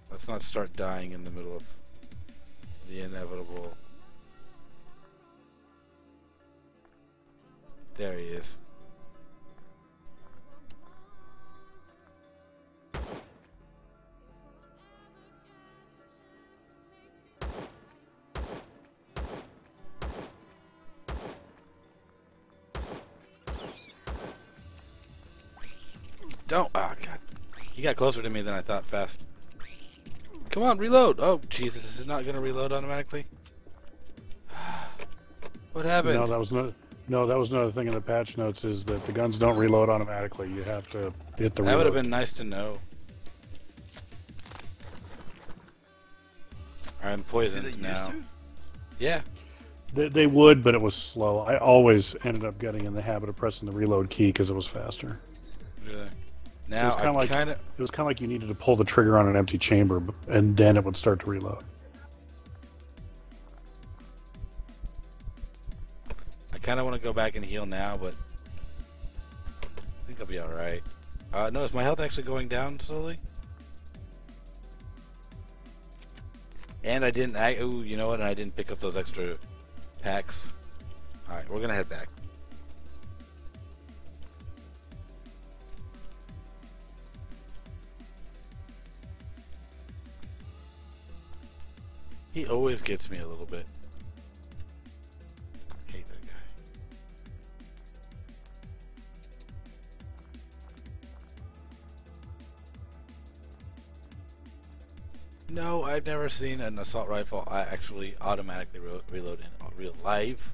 Let's not start dying in the middle of the inevitable. There he is. Don't. Ah, God. He got closer to me than I thought fast. Come on, reload. Oh, Jesus. This is not going to reload automatically. What happened? No, that was not. No, that was another thing in the patch notes is that the guns don't reload automatically. You have to hit the reload. That would have been nice to know. I'm poisoned now. Yeah. They would, but it was slow. I always ended up getting in the habit of pressing the reload key because it was faster. Really? Now I kind of. It was kind of like you needed to pull the trigger on an empty chamber, and then it would start to reload. I kind of want to go back and heal now, but I think I'll be all right. No, is my health actually going down slowly? And I didn't. Ooh, you know what? And I didn't pick up those extra packs. All right, we're gonna head back. He always gets me a little bit. I hate that guy. No, I've never seen an assault rifle I actually automatically reload in real life.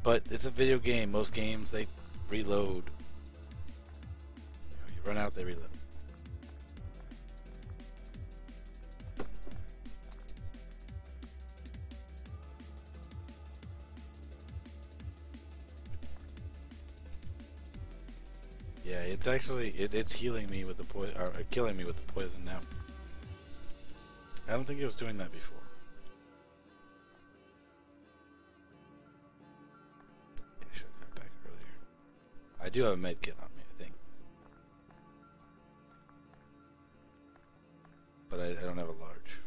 But it's a video game. Most games, they reload. You run out, they reload. Yeah, it's actually it's healing me with the poison, or killing me with the poison now. I don't think it was doing that before. Yeah, I should have come back earlier. I do have a med kit on me, I think, but I don't have a large.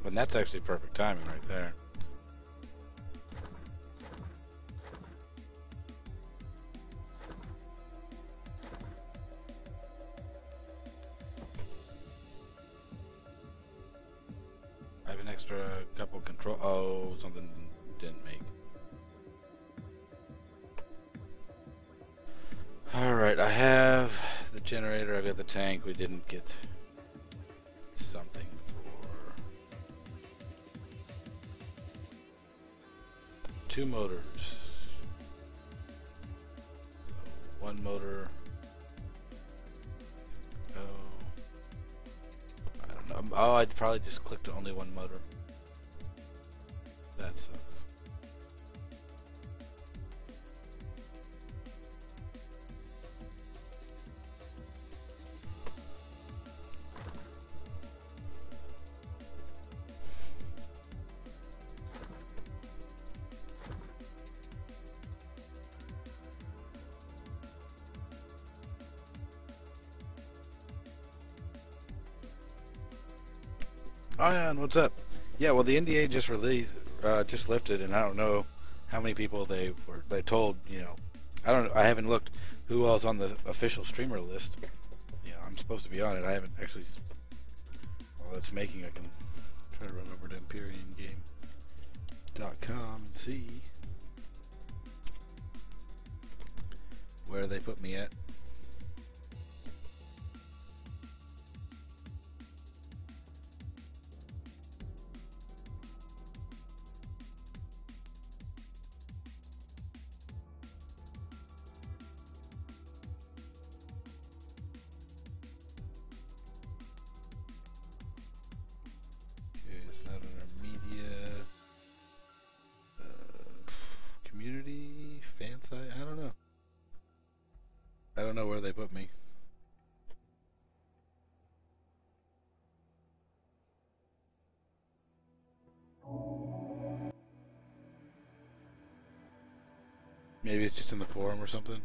And that's actually perfect timing right there. I have an extra couple control. Oh, something didn't make. Alright, I have the generator, I've got the tank. We didn't get something for 2 motors. So 1 motor. Oh, I don't know. Oh, I probably just clicked only 1 motor. That sucks. Oh yeah, and what's up? Yeah, well the NDA just released, just lifted, and I don't know how many people they told. You know, I haven't looked who else on the official streamer list. You know, I'm supposed to be on it. I haven't actually. While it's making, I can try to run over to EmpyrionGame.com and see where they put me at. I don't know where they put me. Maybe it's just in the forum or something.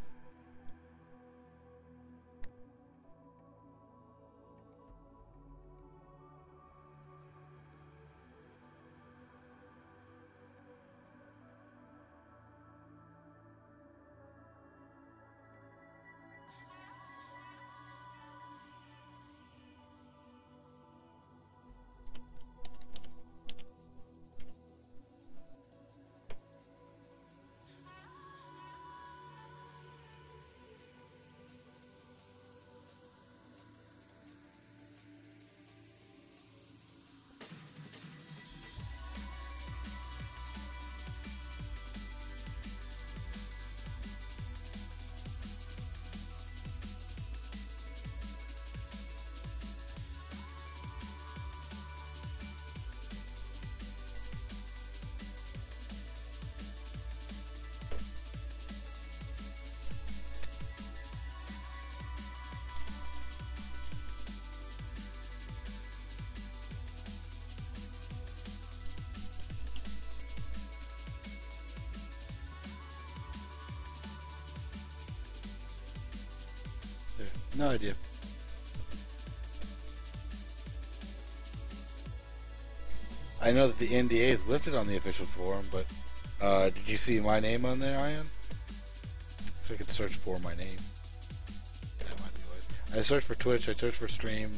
No idea. I know that the NDA is lifted on the official forum, but did you see my name on there, Ian? So I could search for my name. That might be what. I searched for Twitch. I searched for streamer.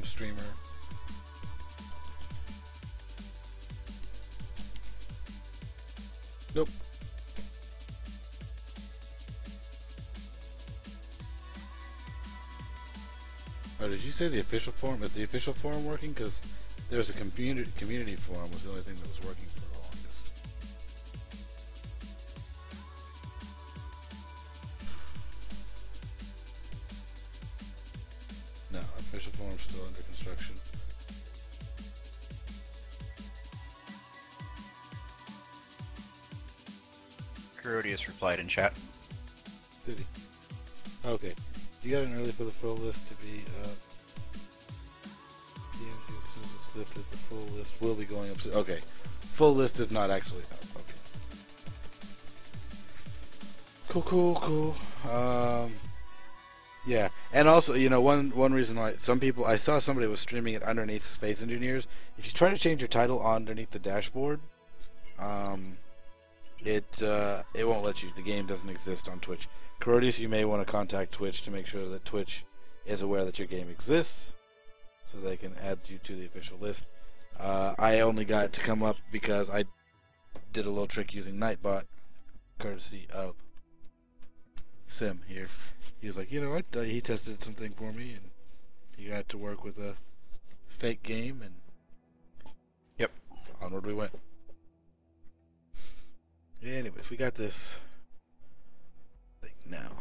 Nope. Oh, did you say the official forum? Is the official forum working? Because there's a community forum was the only thing that was working for the longest. No, official forum's still under construction. Herodias replied in chat. Did he? Okay. You got an early for the full list to be as soon as it's lifted, the full list will be going up soon. Okay. Full list is not actually up. Okay. Cool. Yeah. And also, you know, one reason why some people, I saw somebody was streaming it underneath Space Engineers. If you try to change your title underneath the dashboard, it won't let you. The game doesn't exist on Twitch. Corodius, you may want to contact Twitch to make sure that Twitch is aware that your game exists, so they can add you to the official list. I only got it to come up because I did a little trick using Nightbot, courtesy of Sim here. He was like, you know what? He tested something for me, and he got to work with a fake game, and Yep. onward we went. Anyways, we got this thing now.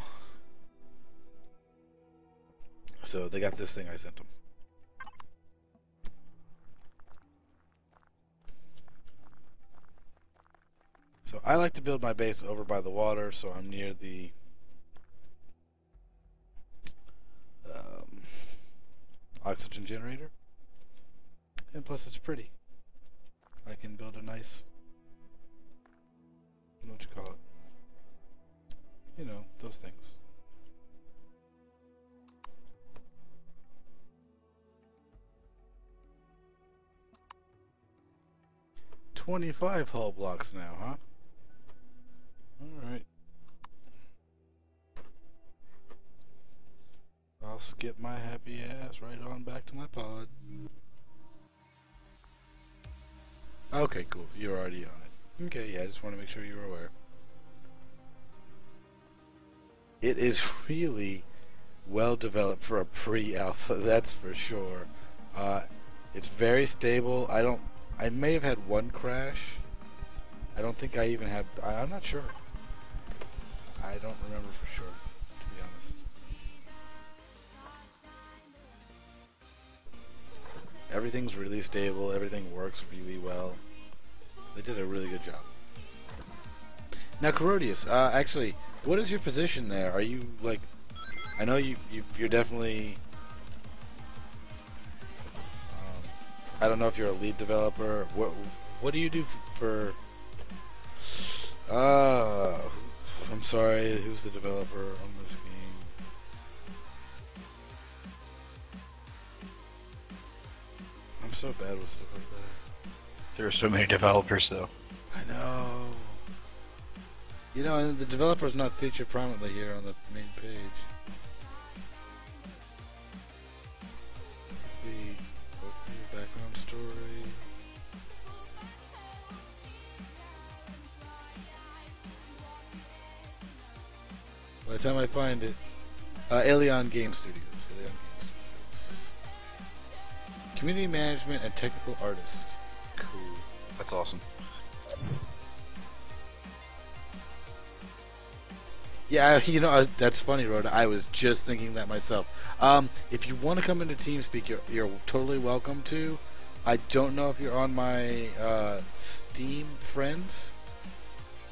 So they got this thing I sent them. So I like to build my base over by the water, so I'm near the oxygen generator. And plus it's pretty. I can build a nice, what you call it? You know, those things. $25 hull blocks now, huh? Alright. I'll skip my happy ass right on back to my pod. Okay, cool. You're already on it. Okay, yeah, I just want to make sure you're aware. It is really well developed for a pre-alpha, that's for sure. It's very stable. I may have had one crash. I don't think I even had, I'm not sure. I don't remember for sure, to be honest. Everything's really stable, everything works really well. They did a really good job. Now, Corodius, actually, what is your position there? Are you, like, I know you're definitely, I don't know if you're a lead developer. What do you do for, I'm sorry, who's the developer on this game? I'm so bad with stuff like that. There are so many developers, though. I know. You know, and the developer's not featured prominently here on the main page. Open your background story. By the time I find it, Alien Game Studios. Community management and technical artist. Cool. That's awesome. Yeah, you know, that's funny, Rhoda. I was just thinking that myself. If you want to come into TeamSpeak, you're totally welcome to. I don't know if you're on my Steam friends.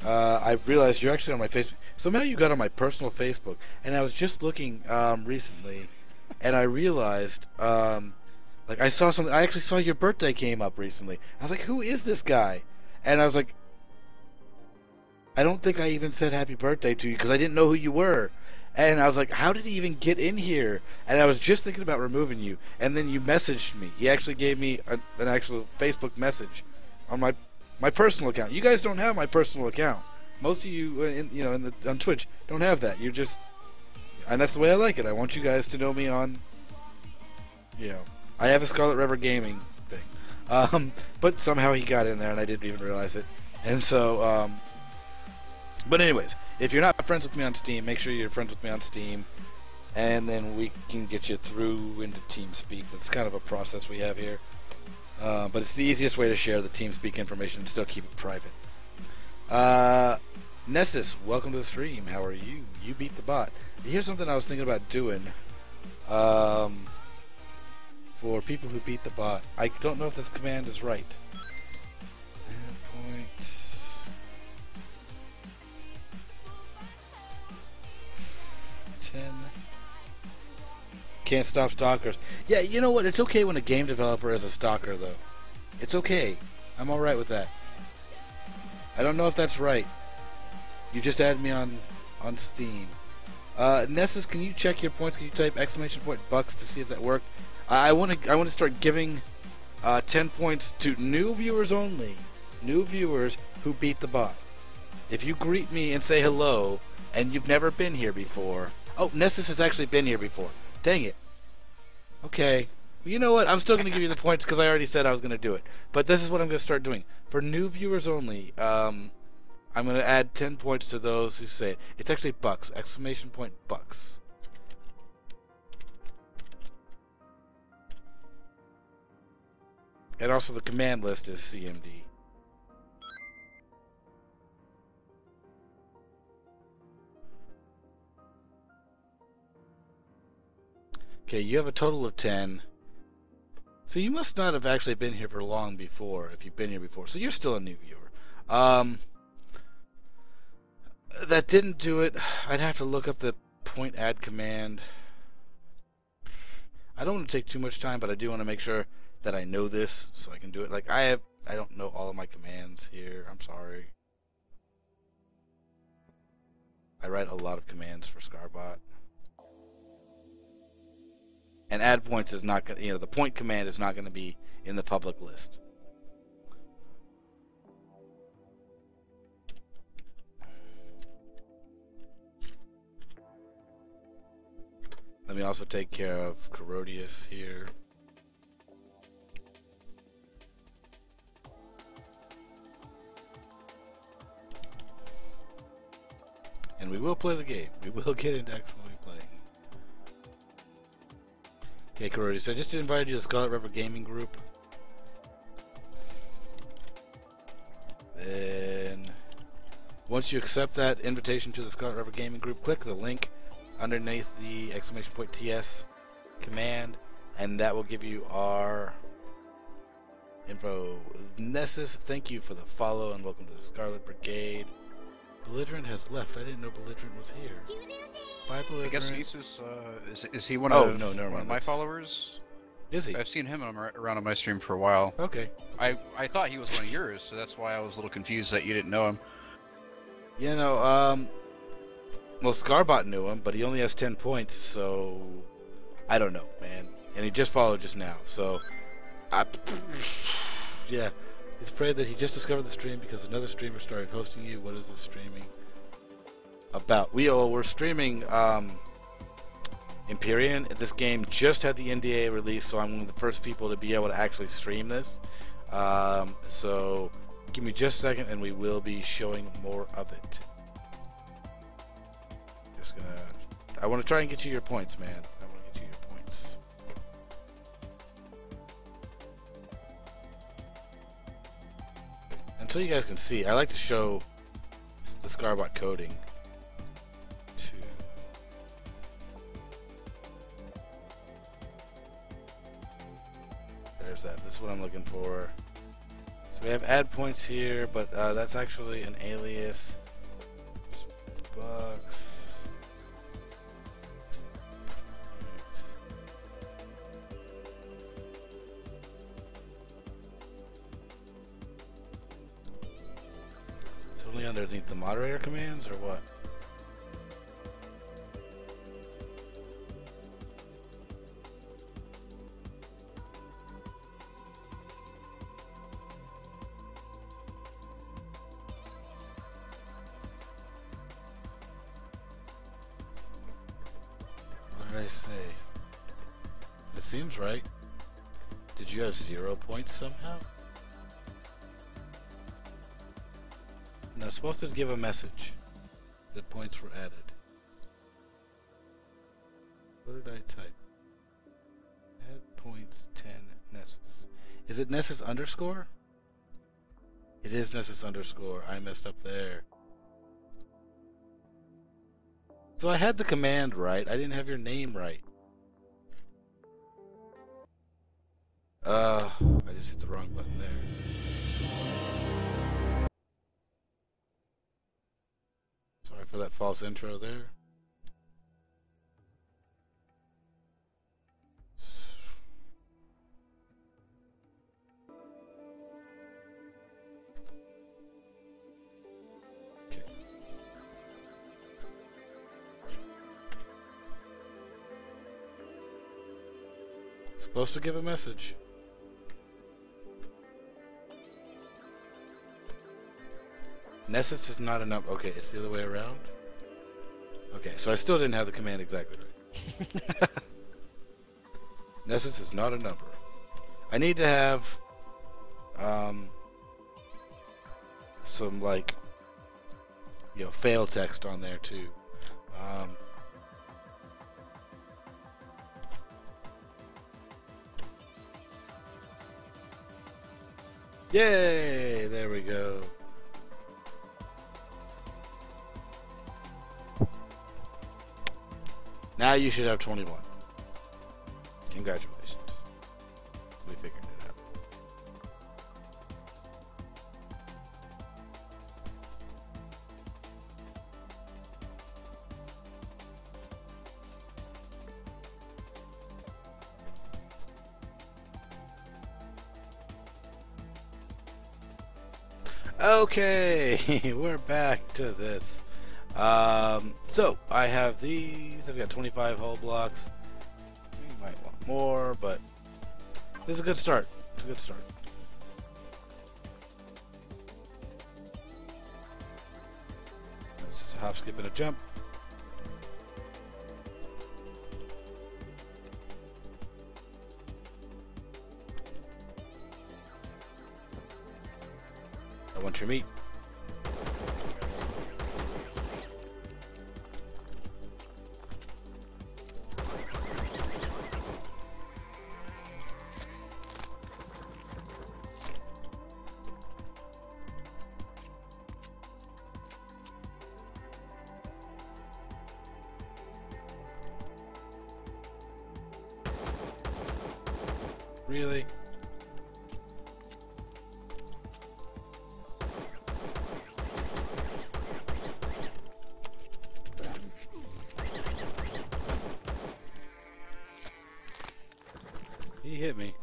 I realized you're actually on my Facebook. Somehow you got on my personal Facebook, and I was just looking recently, and I realized, like, I saw something. I actually saw your birthday came up recently. I was like, who is this guy? And I was like, I don't think I even said happy birthday to you because I didn't know who you were. And I was like, how did he even get in here? And I was just thinking about removing you. And then you messaged me. He actually gave me an actual Facebook message on my personal account. You guys don't have my personal account. Most of you, on Twitch, don't have that. You're just, and that's the way I like it. I want you guys to know me on, I have a Scarlet River Gaming thing. But somehow he got in there, and I didn't even realize it. And so, but anyways, if you're not friends with me on Steam, make sure you're friends with me on Steam, and then we can get you through into TeamSpeak. That's kind of a process we have here. But it's the easiest way to share the TeamSpeak information and still keep it private. Nessus, welcome to the stream. How are you? You beat the bot. Here's something I was thinking about doing. For people who beat the bot. I don't know if this command is right. Point. Can't stop stalkers. Yeah, you know what? It's okay when a game developer is a stalker, though. It's okay. I'm alright with that. I don't know if that's right. You just added me on Steam. Nessus, can you check your points? Can you type !bucks to see if that worked? I want to start giving 10 points to new viewers only. New viewers who beat the bot. If you greet me and say hello, and you've never been here before... Oh, Nessus has actually been here before. Dang it. Okay. Well, you know what? I'm still going to give you the points because I already said I was going to do it. But this is what I'm going to start doing. For new viewers only, I'm going to add 10 points to those who say it. It's actually bucks. !bucks. And also the command list is CMD. Okay, you have a total of 10. So you must not have actually been here for long before, if you've been here before. So you're still a new viewer. That didn't do it. I'd have to look up the point add command. I don't want to take too much time, but I do want to make sure that I know this so I can do it. Like I don't know all of my commands here. I'm sorry. I write a lot of commands for Scarbot. And add points is not going to, the point command is not going to be in the public list. Let me also take care of Corrodius here. And we will play the game. We will get into actually playing. Okay, Corrodius, I just invited you to the Scarlet River Gaming group. Then, once you accept that invitation to the Scarlet River Gaming group, click the link underneath the !TS command, and that will give you our info. Nessus, thank you for the follow and welcome to the Scarlet Brigade. Belligerent has left. I didn't know Belligerent was here. Bye, Belligerent. I guess Nieces, is he one of, no, never one of mind. my followers? Is he? I've seen him around on my stream for a while. Okay. I thought he was one of yours, so that's why I was a little confused that you didn't know him. You know, well, Scarbot knew him, but he only has 10 points, so I don't know, man. And he just followed just now, so yeah. He's afraid that he just discovered the stream because another streamer started hosting you. What is this streaming about? We're streaming Empyrion. This game just had the NDA release, so I'm one of the first people to be able to actually stream this. So give me just a second, and we will be showing more of it. I want to try and get you your points, man. I want to get you your points. And so you guys can see, I like to show the Scarbot coding. There's that. This is what I'm looking for. So we have add points here, but that's actually an alias. Bucks. It's only underneath the moderator commands, or what? did I say? It seems right. Did you have 0 points somehow? No, it's supposed to give a message that points were added. What did I type? Add points 10 Nessus. Is it Nessus underscore? It is Nessus underscore. I messed up there. So I had the command right. I didn't have your name right. I just hit the wrong button there. Sorry for that false intro there. Okay. Supposed to give a message. Nessus is not a number. Okay, it's the other way around. Okay, so I still didn't have the command exactly right. Nessus is not a number. I need to have some like fail text on there too. Yay! There we go. Now you should have 21. Congratulations. We figured it out. Okay, we're back to this. So I have these. I've got 25 hull blocks. You might want more, but this is a good start. It's a good start. That's just a hop, skip, and a jump. I want your meat. Really? He hit me.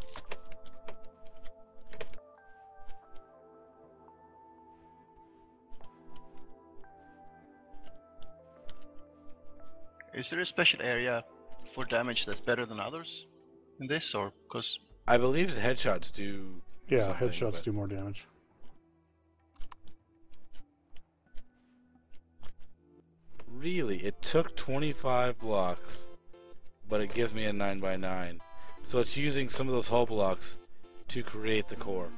Is there a special area for damage that's better than others in this, or because I believe that headshots do. Yeah, something, headshots but do more damage. really, it took 25 blocks, but it gives me a 9x9. So it's using some of those hull blocks to create the core.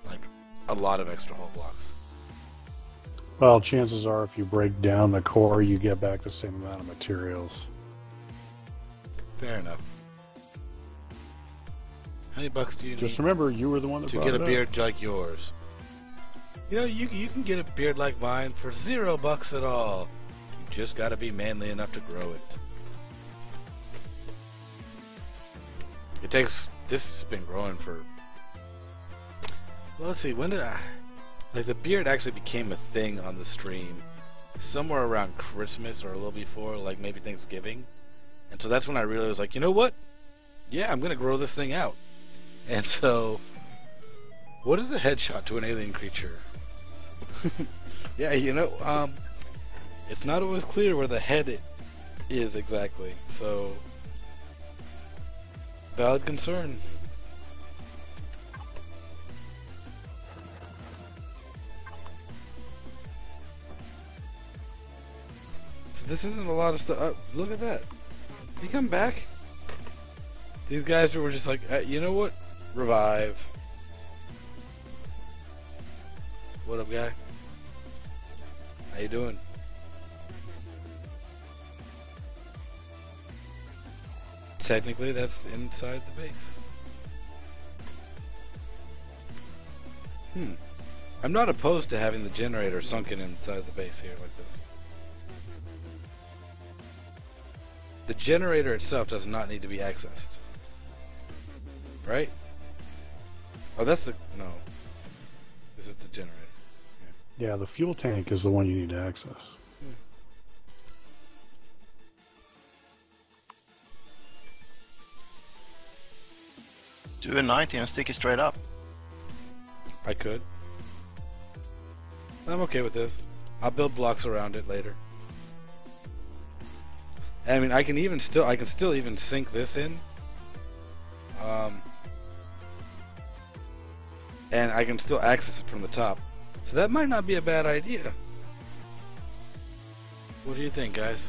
Like, a lot of extra hull blocks. Well, chances are if you break down the core, you get back the same amount of materials. Fair enough. How many bucks do you Just need remember, you were the one that to brought get it a up. beard like yours? You know, you can get a beard like mine for $0 at all. You just gotta be manly enough to grow it. It takes... This has been growing for... Well, let's see, when did I... Like, the beard actually became a thing on the stream somewhere around Christmas or a little before, like maybe Thanksgiving. And so that's when I really was like, you know what? Yeah, I'm gonna grow this thing out. And so... What is a headshot to an alien creature? Yeah, you know, it's not always clear where the head is exactly, so... Valid concern. So this isn't a lot of stuff. Look at that. Did he come back? These guys were just like, you know what? Revive. What up, guy? How you doing? Technically, that's inside the base. I'm not opposed to having the generator sunken inside the base here like this. The generator itself does not need to be accessed. Right? Oh, that's the... No. This is the generator. Yeah, the fuel tank is the one you need to access. Do a 90 and stick it straight up. I could. I'm okay with this. I'll build blocks around it later. I mean, I can still even sink this in. And I can still access it from the top. So that might not be a bad idea. What do you think, guys?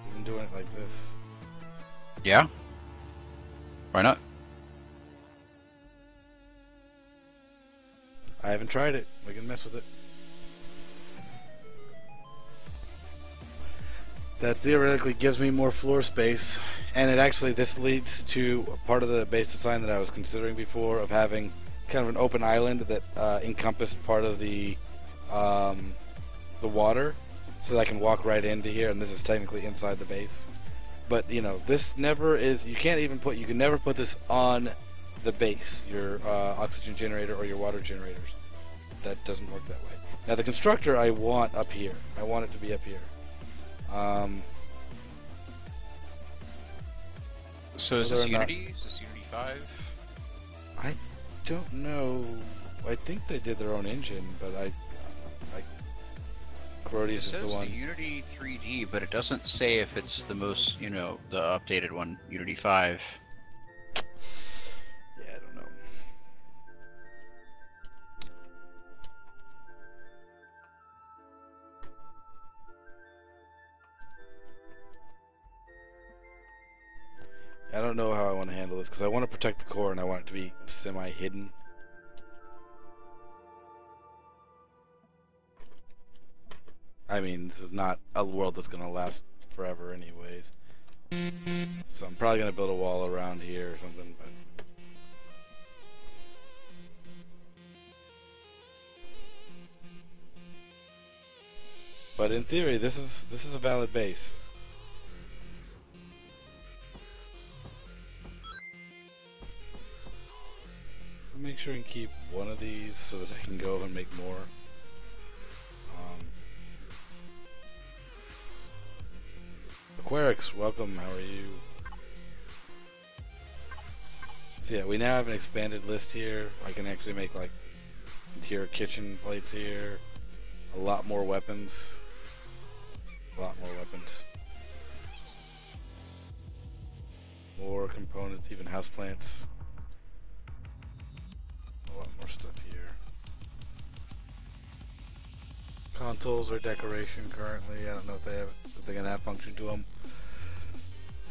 Even doing it like this. Yeah. Why not? I haven't tried it. We can mess with it. That theoretically gives me more floor space, and it actually, this leads to part of the base design that I was considering before of having kind of an open island that encompassed part of the water, so that I can walk right into here, and this is technically inside the base. But you know, this never is. You can never put this on the base, your oxygen generator or your water generators. That doesn't work that way. Now the constructor I want up here. I want it to be up here. So is this whether or not- Unity? Is this Unity 5? I don't know. I think they did their own engine, but Crodius It is the says one. Unity 3D, but it doesn't say if it's the most, the updated one, Unity 5. Yeah, I don't know. I don't know how I want to handle this, because I want to protect the core and I want it to be semi-hidden. I mean, this is not a world that's going to last forever anyways. So I'm probably going to build a wall around here or something, but in theory, this is a valid base. I'll make sure and keep one of these so that I can go and make more. Aquarix, welcome, how are you? So yeah, we now have an expanded list here. I can actually make like interior kitchen plates here. A lot more weapons. More components, even houseplants. A lot more stuff here. Consoles are decoration currently. I don't know if they're gonna have function to them.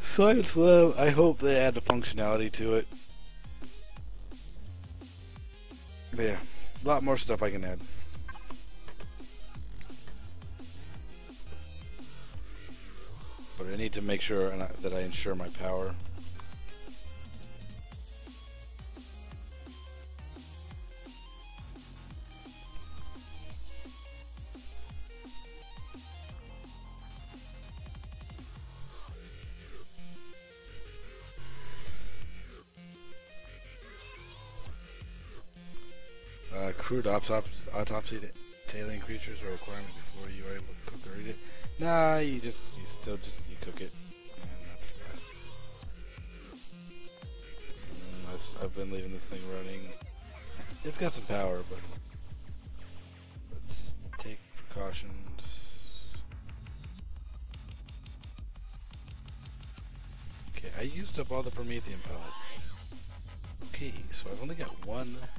Science Lab, I hope they add the functionality to it. But yeah, a lot more stuff I can add. But I need to make sure that I ensure my power. Crude autopsy to alien creatures are a requirement before you are able to cook or eat it. Nah, you cook it. And I've been leaving this thing running. It's got some power, but let's take precautions. Okay, I used up all the Promethean pellets. Okay, so I've only got one left.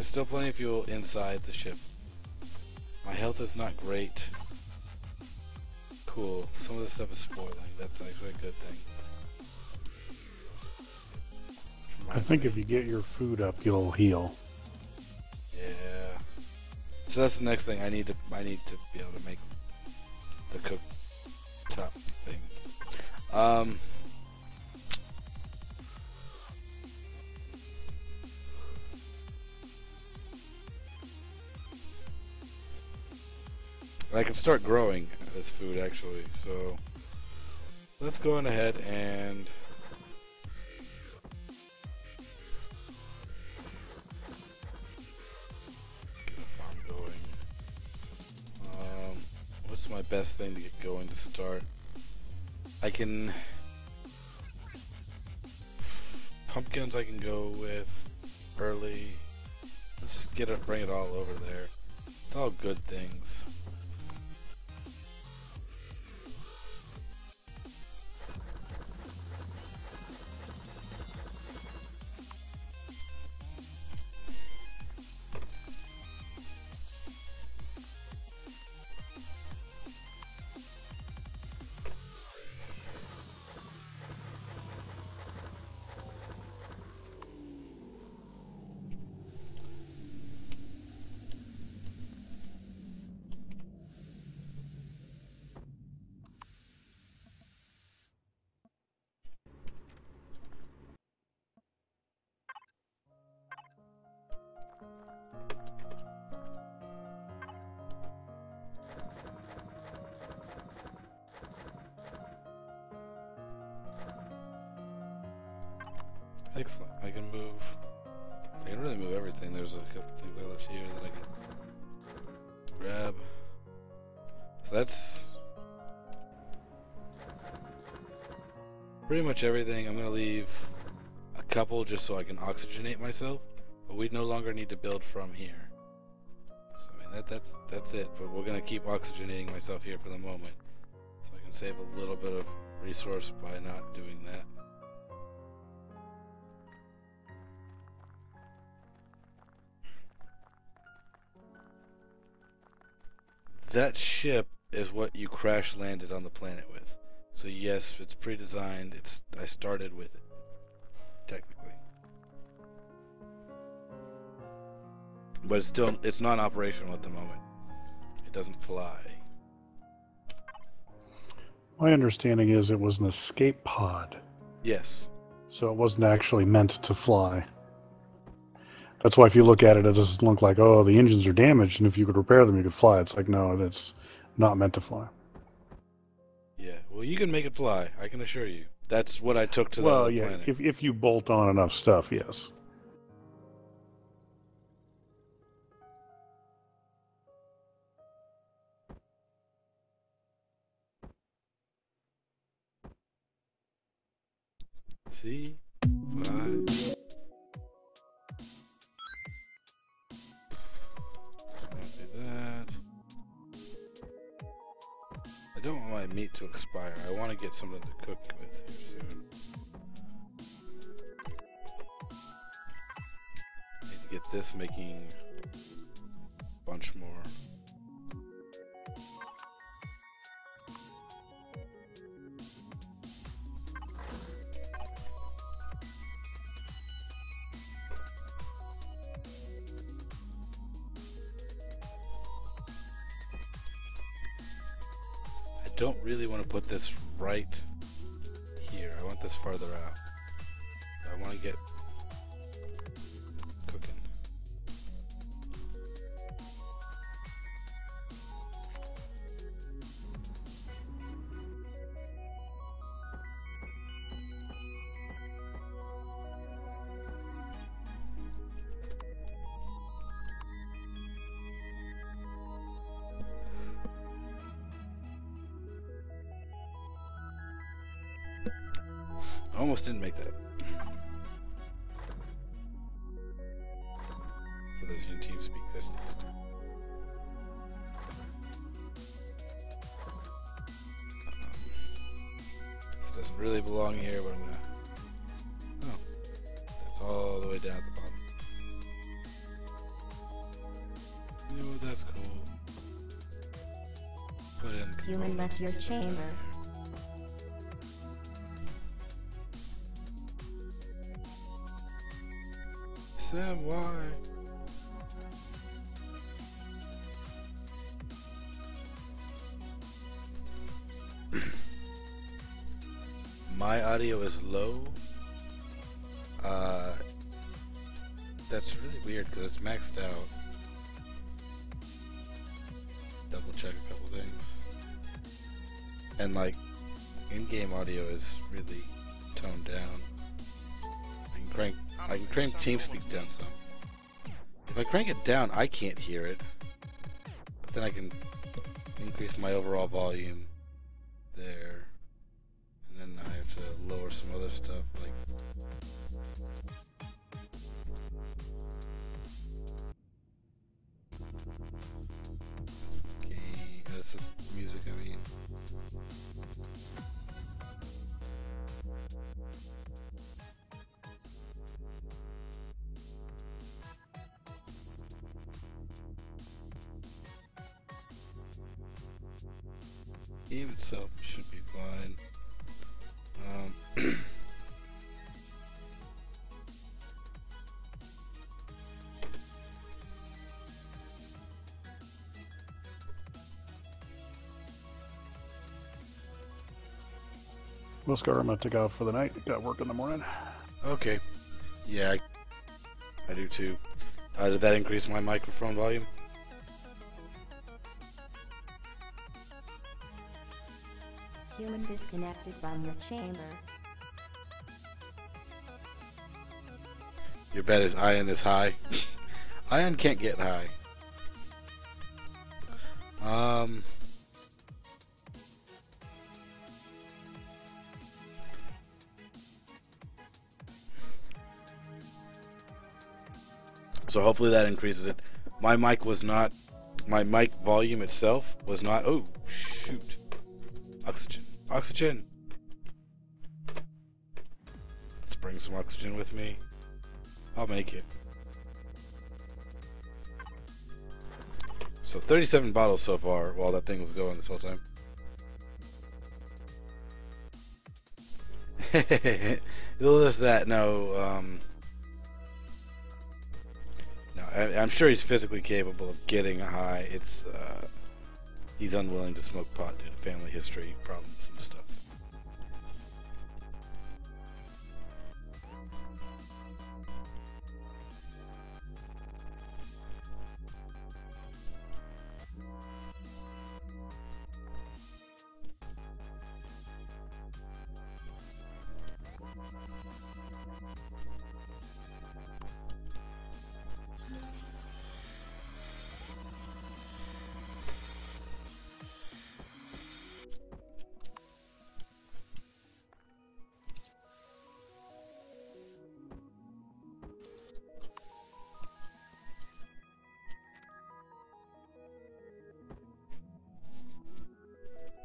There's still plenty of fuel inside the ship. My health is not great. Cool. Some of this stuff is spoiling. That's actually a good thing. I think if you get your food up, you'll heal. Yeah. So that's the next thing I need to be able to make the cooktop thing. I can start growing this food actually, so let's go on ahead and get a farm going. What's my best thing to get going to start? I can pumpkins I can go with early. Let's just bring it all over there. It's all good things. Excellent. I can really move everything. There's a couple things I left here that I can grab. So that's pretty much everything. I'm gonna leave a couple just so I can oxygenate myself, but we no longer need to build from here. So I mean that's it. But we're gonna keep oxygenating myself here for the moment, so I can save a little bit of resource by not doing that. That ship is what you crash landed on the planet with. So yes, it's pre-designed. I started with it, technically. But it's not operational at the moment. It doesn't fly. My understanding is it was an escape pod. Yes. So it wasn't actually meant to fly. That's why if you look at it, it doesn't look like, oh, the engines are damaged, and if you could repair them, you could fly. It's like, no, it's not meant to fly. Yeah, well, you can make it fly, I can assure you. That's what I took to the Well, yeah, planet. if you bolt on enough stuff, yes. See? Fly. That. I don't want my meat to expire. I want to get something to cook with here soon. I need to get this making a bunch more. I don't really want to put this right here. I want this farther out. I want to get cooking. I almost didn't make that. For those you team speak this next. This doesn't really belong here, but I'm gonna. Oh, that's all the way down at the bottom. that's cool. Put in Human left your chamber. Sam, why? My audio is low. That's really weird because it's maxed out. Double check a couple things. And like, in-game audio is really toned down. I can crank TeamSpeak down some. If I crank it down, I can't hear it. But then I can increase my overall volume there. And then I have to lower some other stuff like game. This is music, I mean. Game itself should be fine. Well, Scar, I'm gonna take off for the night. Got work in the morning. Okay. Yeah, I do too. Did that increase my microphone volume? Human disconnected from your chamber. Your bet is Ion is high. Ion can't get high. So hopefully that increases it. My mic volume itself was not. Oh shoot! Oxygen. Oxygen. Let's bring some oxygen with me. I'll make it. So 37 bottles so far while that thing was going this whole time. Just that, no, no, I'm sure he's physically capable of getting high. It's, he's unwilling to smoke pot due to family history problems and stuff.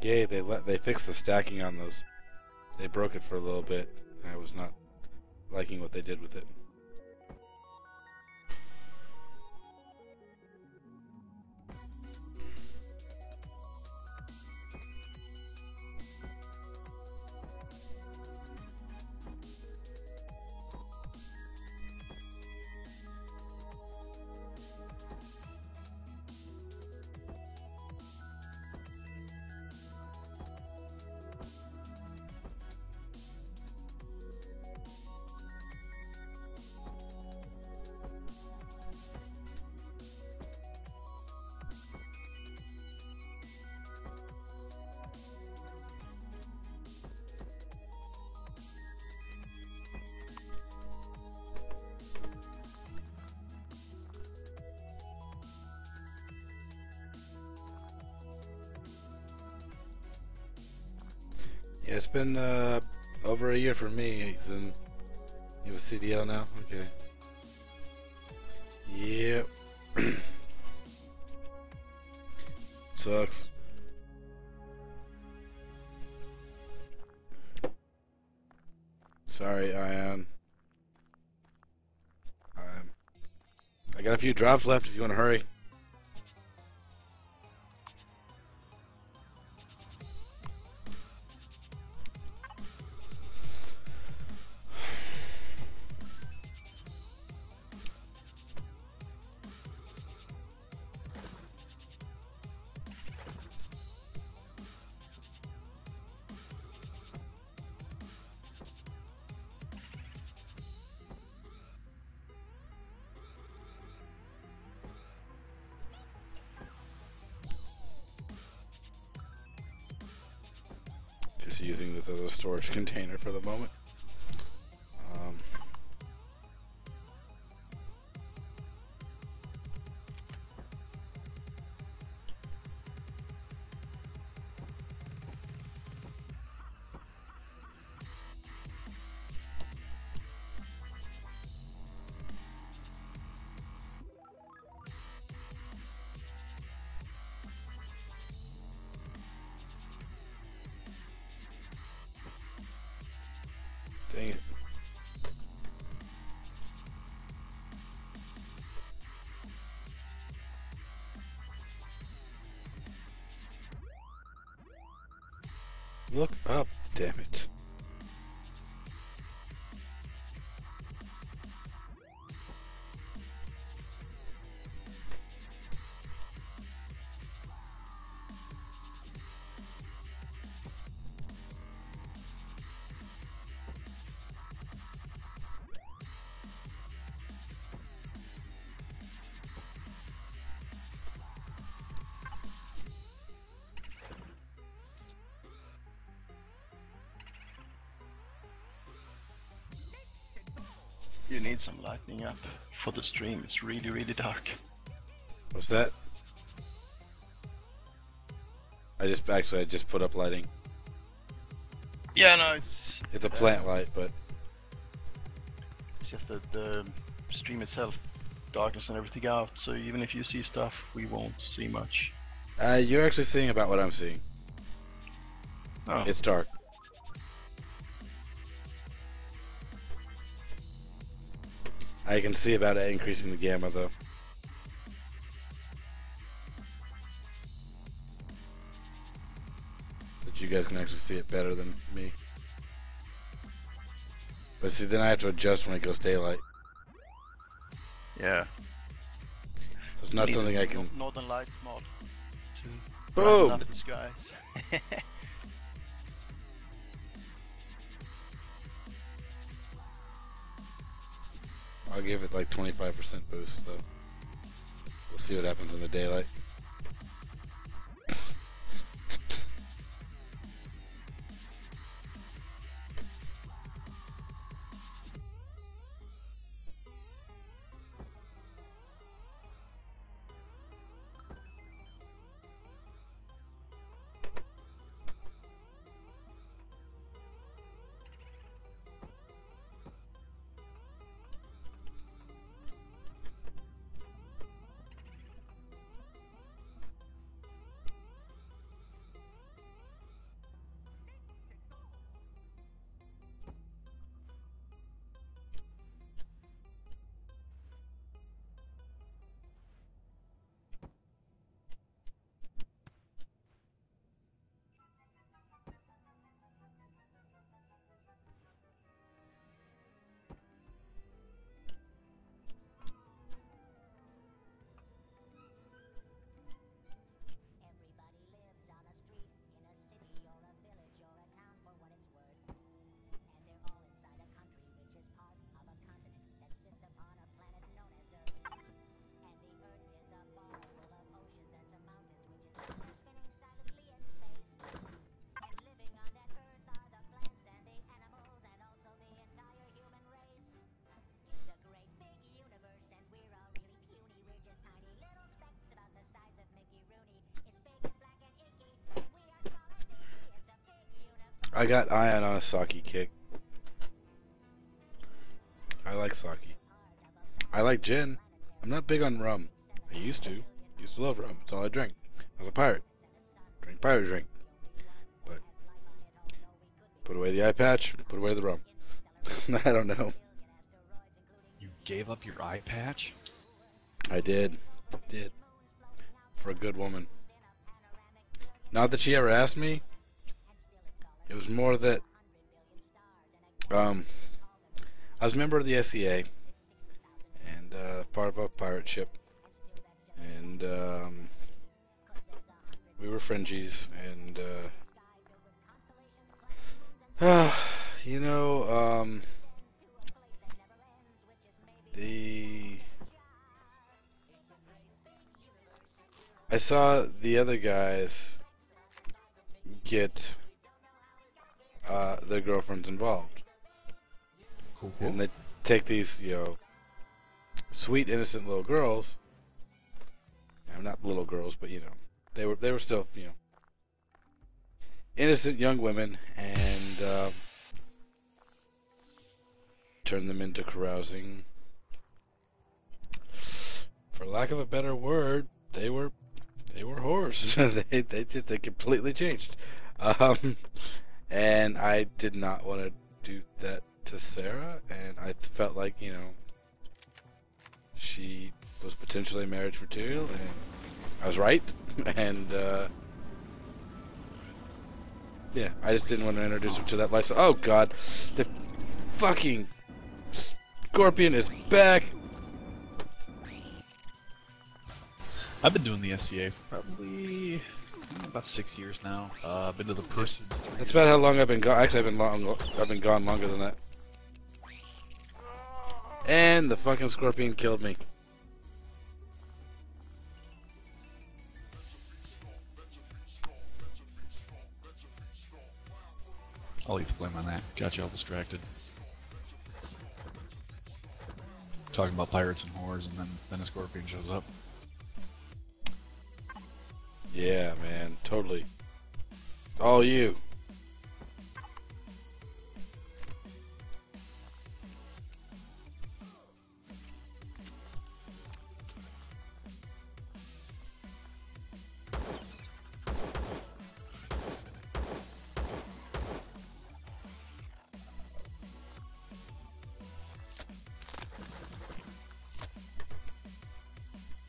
Yay, they fixed the stacking on those. They broke it for a little bit. I was not liking what they did with it. Yeah, it's been over a year for me. He's in. You have a CDL now? Okay. Yep. Sucks. Sorry, Ion. I got a few drops left if you want to hurry. Just using this as a storage container for the moment. Dang it. Look up, damn it. You need some lighting up for the stream. It's really, really dark. What's that? I just put up lighting. Yeah, no, It's a plant light, but it's just that the stream itself darkens and everything out. So even if you see stuff, we won't see much. you're actually seeing about what I'm seeing. Oh, It's dark. I can see about it increasing the gamma though. But you guys can actually see it better than me. But see, then I have to adjust when it goes daylight. Yeah. So it's not need something a I can... Northern Lights mod to Boom! brighten up the skies. I'll give it like 25% boost though. We'll see what happens in the daylight. Everybody lives on a street, in a city or a village or a town for what it's worth. And they're all inside a country which is part of a continent that sits upon a planet known as Earth. And the Earth is a ball full of oceans and some mountains which is spinning silently in space. And living on that Earth are the plants and the animals and also the entire human race. It's a great big universe and we're all really puny. We're just tiny little specks about the size of Mickey Rooney. It's big and black and inky, and we are small and dinky. It's a big universe. I got Ion on a sake kick. I like sake. I like gin. I'm not big on rum. I used to. Used to love rum. That's all I drank. I was a pirate. Drink pirate drink. But put away the eye patch, put away the rum. I don't know. You gave up your eye patch? I did. Did. For a good woman. Not that she ever asked me. It was more that I was a member of the SEA and part of a pirate ship, and we were Frenchies, and you know, I saw the other guys get their girlfriends involved. Cool. And they take these, sweet innocent little girls. Not little girls, but they were still, innocent young women, and turn them into carousing. For lack of a better word, they were whores. they completely changed. And I did not want to do that to Sarah, and I felt like she was potentially marriage material, and I was right. And yeah, I just didn't want to introduce her to that lifestyle. Oh God, the fucking scorpion is back. I've been doing the SCA for probably about 6 years now. I've been to the Persons 3 That's about how long I've been gone. Actually, I've been gone longer than that. And the fucking scorpion killed me. I'll leave the blame on that. Got you all distracted. Talking about pirates and whores, and then a scorpion shows up. Yeah, man, totally. It's all you.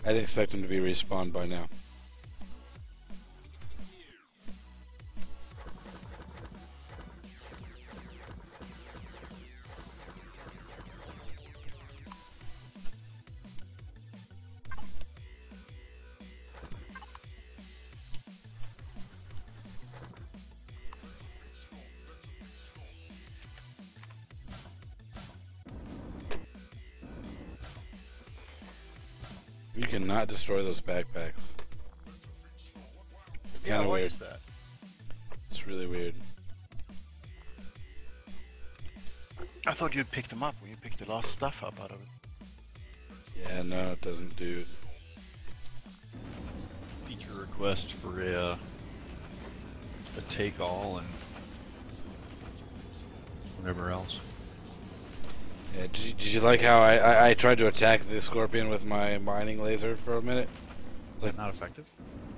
I didn't expect him to be respawned by now. You cannot destroy those backpacks. It's kind of why weird. is that? It's really weird. I thought you'd pick them up when you picked the last stuff up out of it. Yeah, no, it doesn't do. Feature request for a take all and whatever else. Yeah, did you like how I tried to attack the scorpion with my mining laser for a minute? Is that not effective?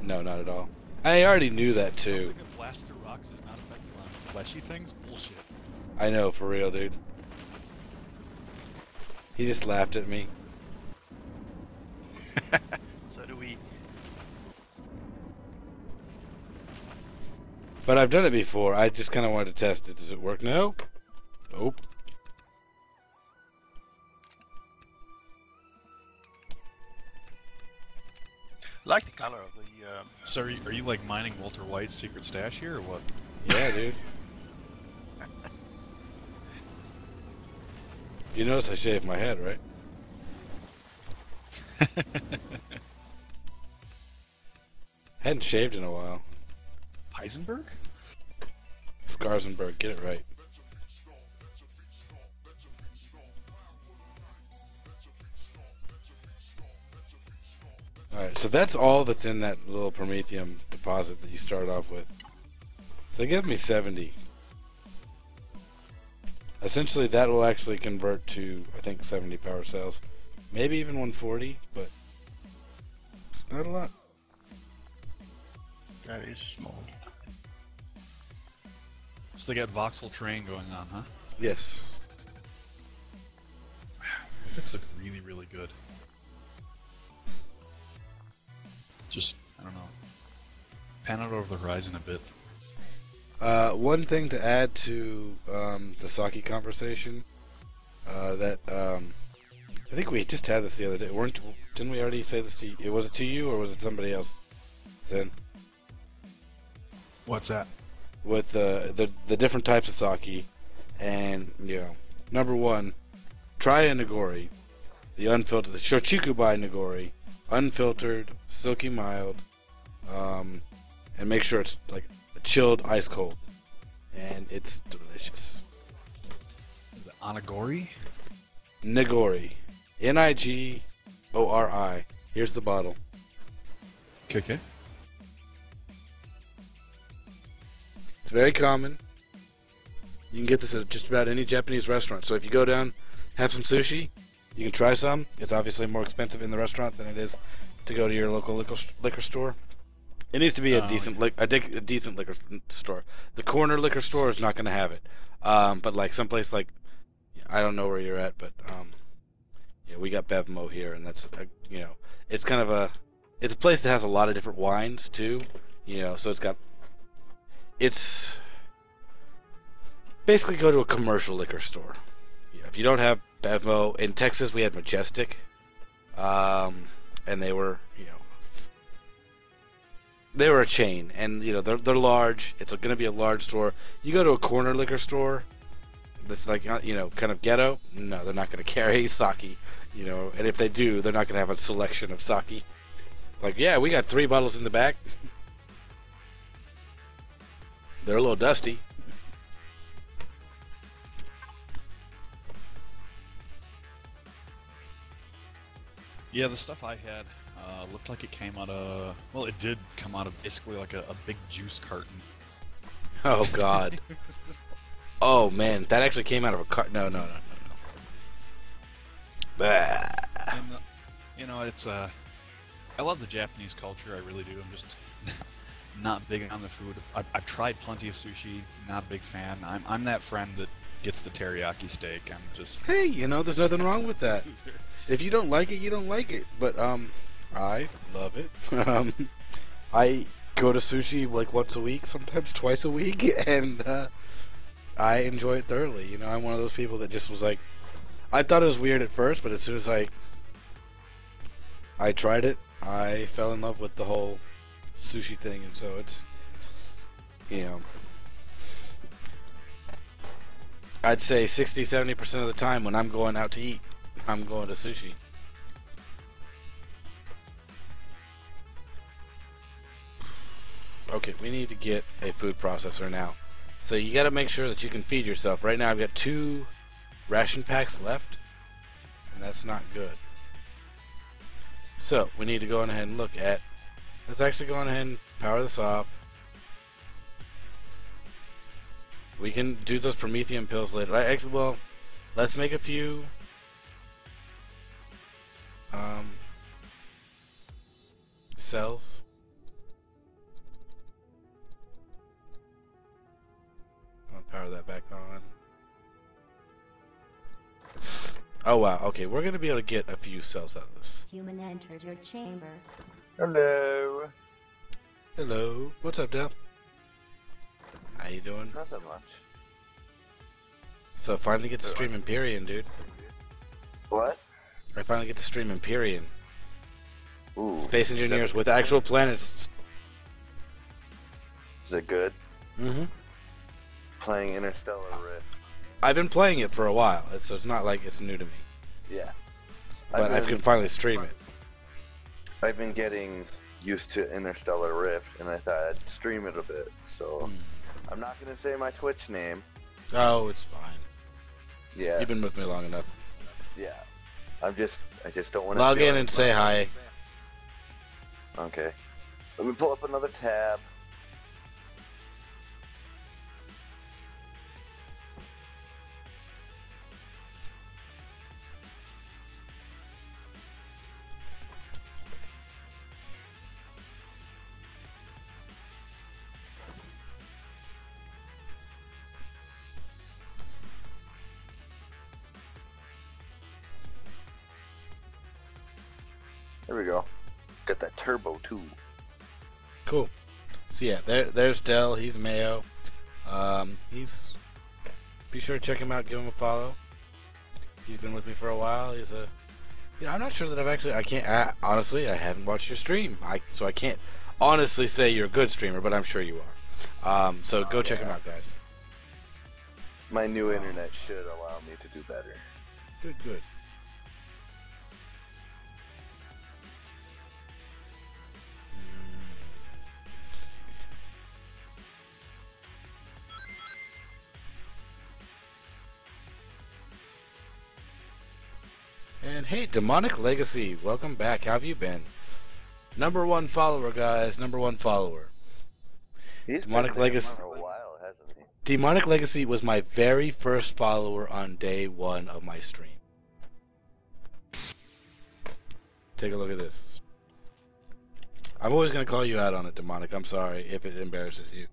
No, not at all. I already knew that too. Something that blasts through rocks is not effective on fleshy things? Bullshit. I know, for real, dude. He just laughed at me. So do we. But I've done it before. I just kind of wanted to test it. Does it work now? Nope. I like the color of the. So are you like mining Walter White's secret stash here, or what? Yeah, dude. You notice I shaved my head, right? Hadn't shaved in a while. Heisenberg? Skarsenberg, get it right. Alright, so that's all that's in that little Promethium deposit that you start off with. So they give me 70. Essentially, that will actually convert to, I think, 70 power cells. Maybe even 140, but it's not a lot. That is small. So they got voxel train going on, huh? Yes. Looks like really, really good. Just, I don't know, pan out over the horizon a bit. One thing to add to the Saki conversation, that I think we just had this the other day. Didn't we already say this to you? Was it to you or was it somebody else? Zen? What's that? With the different types of Saki, and number one, try a Nagori, the unfiltered, the Shochikubai Nagori, unfiltered, silky mild, and make sure it's like chilled ice cold. and it's delicious. Is it Onigori? Nigori. Nigori. Here's the bottle. Okay. It's very common. You can get this at just about any Japanese restaurant. So if you go down, have some sushi, you can try some. It's obviously more expensive in the restaurant than it is to go to your local liquor store. It needs to be a decent liquor store. The corner liquor store is not going to have it. But like someplace like, I don't know where you're at, but yeah, we got Bevmo here, and that's it's kind of it's a place that has a lot of different wines too. So it's basically go to a commercial liquor store. If you don't have Bevmo in Texas, we had Majestic, and they were they were a chain, and they're large. It's going to be a large store. You go to a corner liquor store that's like kind of ghetto. No, they're not going to carry sake. And if they do, they're not going to have a selection of sake. Like, yeah, we got 3 bottles in the back. They're a little dusty. Yeah, the stuff I had looked like it came out of... Well, it did come out of basically like a big juice carton. Oh, God. Oh, man. That actually came out of a carton. No. Bah. And, it's... I love the Japanese culture, I really do. I'm just not big on the food. I've tried plenty of sushi, not a big fan. I'm that friend that gets the teriyaki steak. I'm just... Hey, there's nothing wrong with that. If you don't like it, you don't like it. But, I love it. I go to sushi like once a week, sometimes twice a week, and I enjoy it thoroughly. I'm one of those people that just was like, I thought it was weird at first, but as soon as I tried it, I fell in love with the whole sushi thing, and so it's, I'd say 60-70% of the time when I'm going out to eat, I'm going to sushi. Okay, we need to get a food processor now. So you got to make sure that you can feed yourself. Right now I've got 2 ration packs left, and that's not good. So we need to go on ahead and look at... Let's actually go on ahead and power this off. We can do those Promethean pills later. Actually, well, let's make a few... cells. I'll power that back on. Oh wow, okay, we're gonna be able to get a few cells out of this. Human entered your chamber. Hello. Hello. What's up, Dell? How you doing? Nothing much. So finally get to stream Empyrion, dude. What? I finally get to stream Empyrion. Ooh. Space Engineers with actual planets. Is it good? Mm-hmm. Playing Interstellar Rift. I've been playing it for a while, so it's not like it's new to me. Yeah. But I can finally stream it. I've been getting used to Interstellar Rift, and I thought I'd stream it a bit. So I'm not gonna say my Twitch name. Oh, it's fine. Yeah. You've been with me long enough. Yeah. I just don't want to log in and say hi. Okay. Let me pull up another tab. There we go. Got that turbo too. Cool. So yeah, there's Dell. He's Mayo. He's... Be sure to check him out. Give him a follow. He's been with me for a while. He's a... I'm not sure that I've actually... honestly, I haven't watched your stream. So I can't honestly say you're a good streamer, but I'm sure you are. So go check him out, guys. My new internet should allow me to do better. Good. And hey, Demonic Legacy, welcome back. How have you been? #1 follower, guys. #1 follower. He's Demonic been there Legacy. for a while, hasn't he? Demonic Legacy was my very first follower on day 1 of my stream. Take a look at this. I'm always going to call you out on it, Demonic. I'm sorry if it embarrasses you.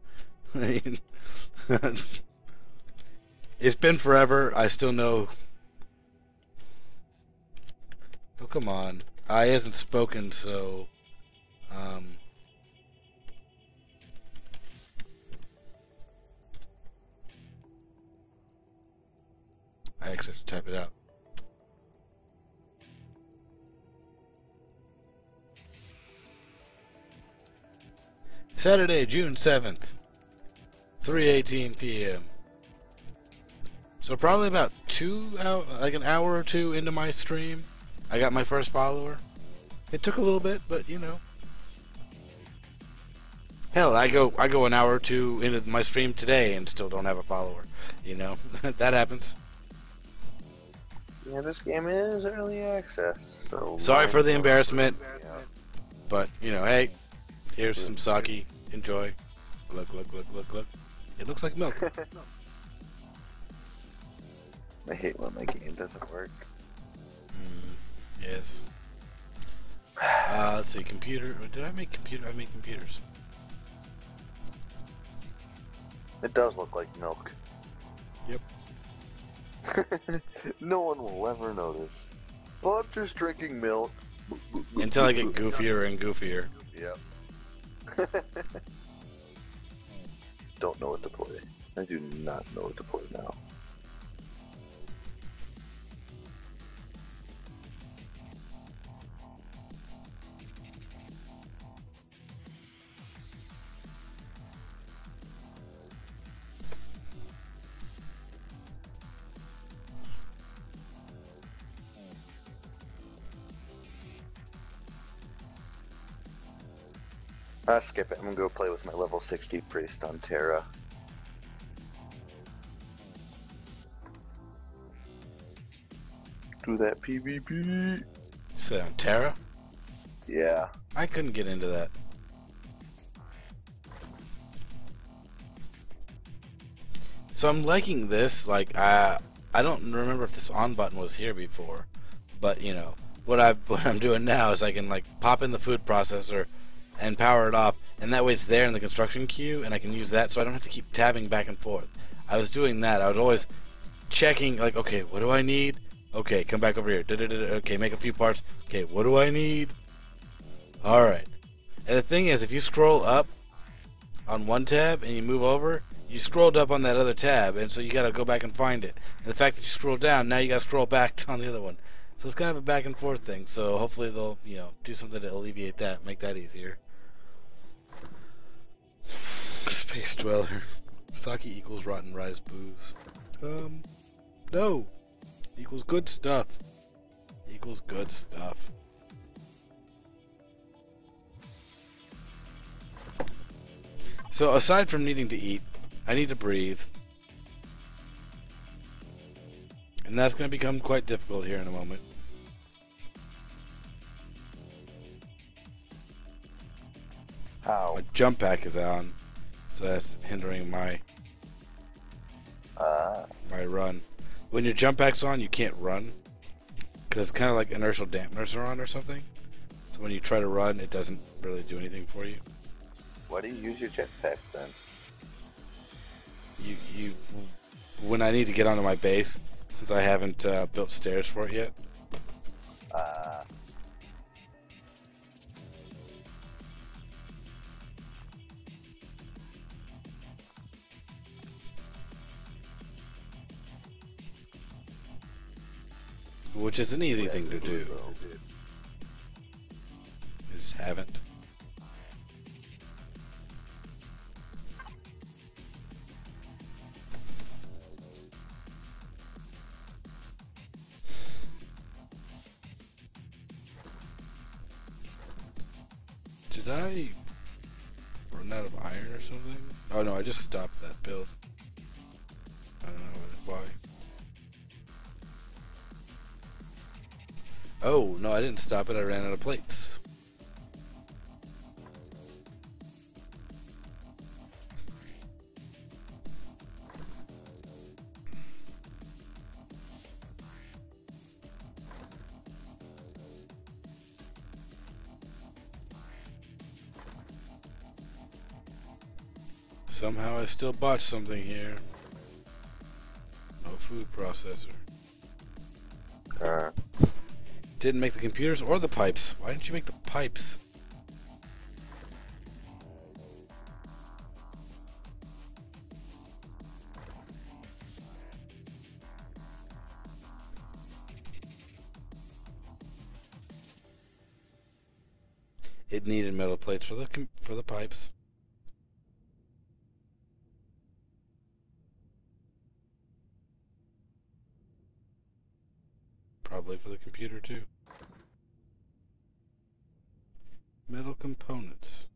It's been forever. I still know. Oh, come on. I hasn't spoken, so... I actually have to type it out. Saturday, June 7th, 3:18 p.m. So probably about like an hour or two into my stream, I got my first follower. It took a little bit, but you know. Hell, I go an hour or two into my stream today and still don't have a follower. You know, that happens. Yeah, this game is early access, so... Sorry for the embarrassment, Yeah. but you know, hey, here's some sake. Enjoy. Look, look, look, look, look. It looks like milk. I hate when my game doesn't work. Yes. Let's see, computer. Did I make computer? I made computers. It does look like milk. Yep. No one will ever notice. Well, I'm just drinking milk. Until I get goofier and goofier. Yep. Don't know what to play. I do not know what to play now. Skip it. I'm gonna go play with my level 60 priest on Terra. Do that PvP. So, Terra? Yeah. I couldn't get into that. So I'm liking this. Like, I don't remember if this on button was here before, but you know what I'm doing now is I can like pop in the food processor and power it off, and that way it's there in the construction queue, and I can use that, so I don't have to keep tabbing back and forth. I was doing that. I was always checking, like, okay, what do I need? Okay, come back over here. Okay, make a few parts. Okay, what do I need? All right. And the thing is, if you scroll up on one tab and you move over, you scrolled up on that other tab, and so you got to go back and find it. And the fact that you scroll down, now you got to scroll back on the other one. So it's kind of a back and forth thing. So hopefully they'll, you know, do something to alleviate that, make that easier. Space Dweller. Sake equals rotten rice booze. No. Equals good stuff. Equals good stuff. So aside from needing to eat, I need to breathe. And that's going to become quite difficult here in a moment. How? My jump pack is on, so that's hindering my my run. When your jump pack's on, you can't run, because it's kind of like inertial dampeners are on or something. So when you try to run, it doesn't really do anything for you. Why do you use your jetpack then? You when I need to get onto my base, since I haven't built stairs for it yet. Which is an easy thing to do. Just haven't. Did I run out of iron or something? Oh no, I just stopped that build. I don't know why. Oh, no, I didn't stop it. I ran out of plates. Somehow I still botched something here. No food processor. Didn't make the computers or the pipes. Why didn't you make the pipes? It needed metal plates for the pipes. Probably for the computer too. Metal components.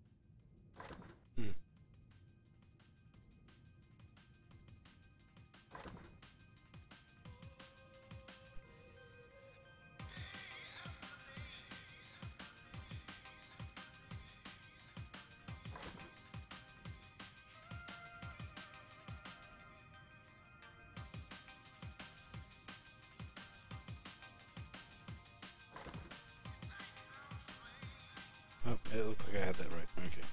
Oh, it looks like I had that right. Okay.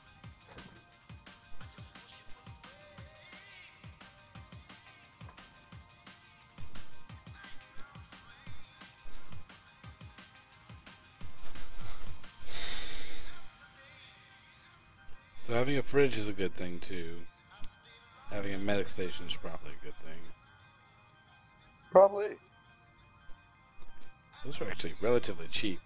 So having a fridge is a good thing too. Having a medic station is probably a good thing. Probably. Those are actually relatively cheap.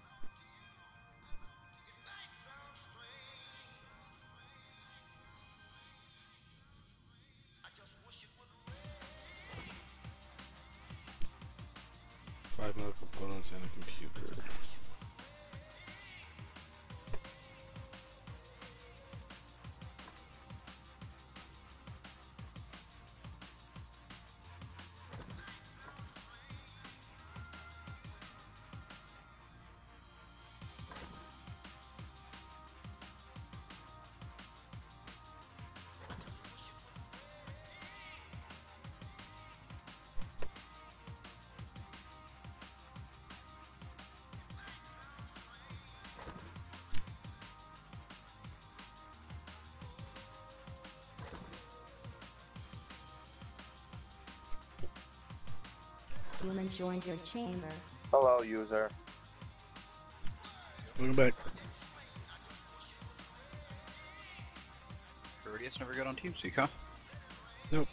Five metal components and a computer. Human joined your chamber. Hello, user. Welcome back. Courteous never got on TeamSpeak, huh? Nope.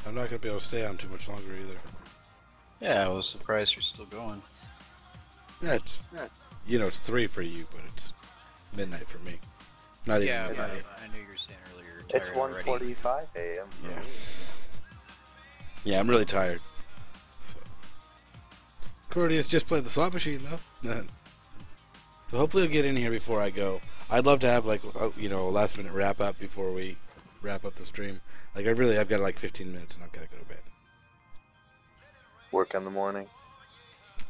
I'm not gonna be able to stay on too much longer either. Yeah, I was surprised you're still going. Yeah, you know, it's 3 for you, but it's midnight for me. Not even Yeah, midnight. I knew you were saying earlier you're It's tired already. 1:45 a.m. for Yeah. me. Yeah, I'm really tired. So. Cordius just played the slot machine though. So hopefully he'll get in here before I go. I'd love to have like a last minute wrap up before we wrap up the stream. Like I've got like 15 minutes and I've got to go to bed. Work in the morning.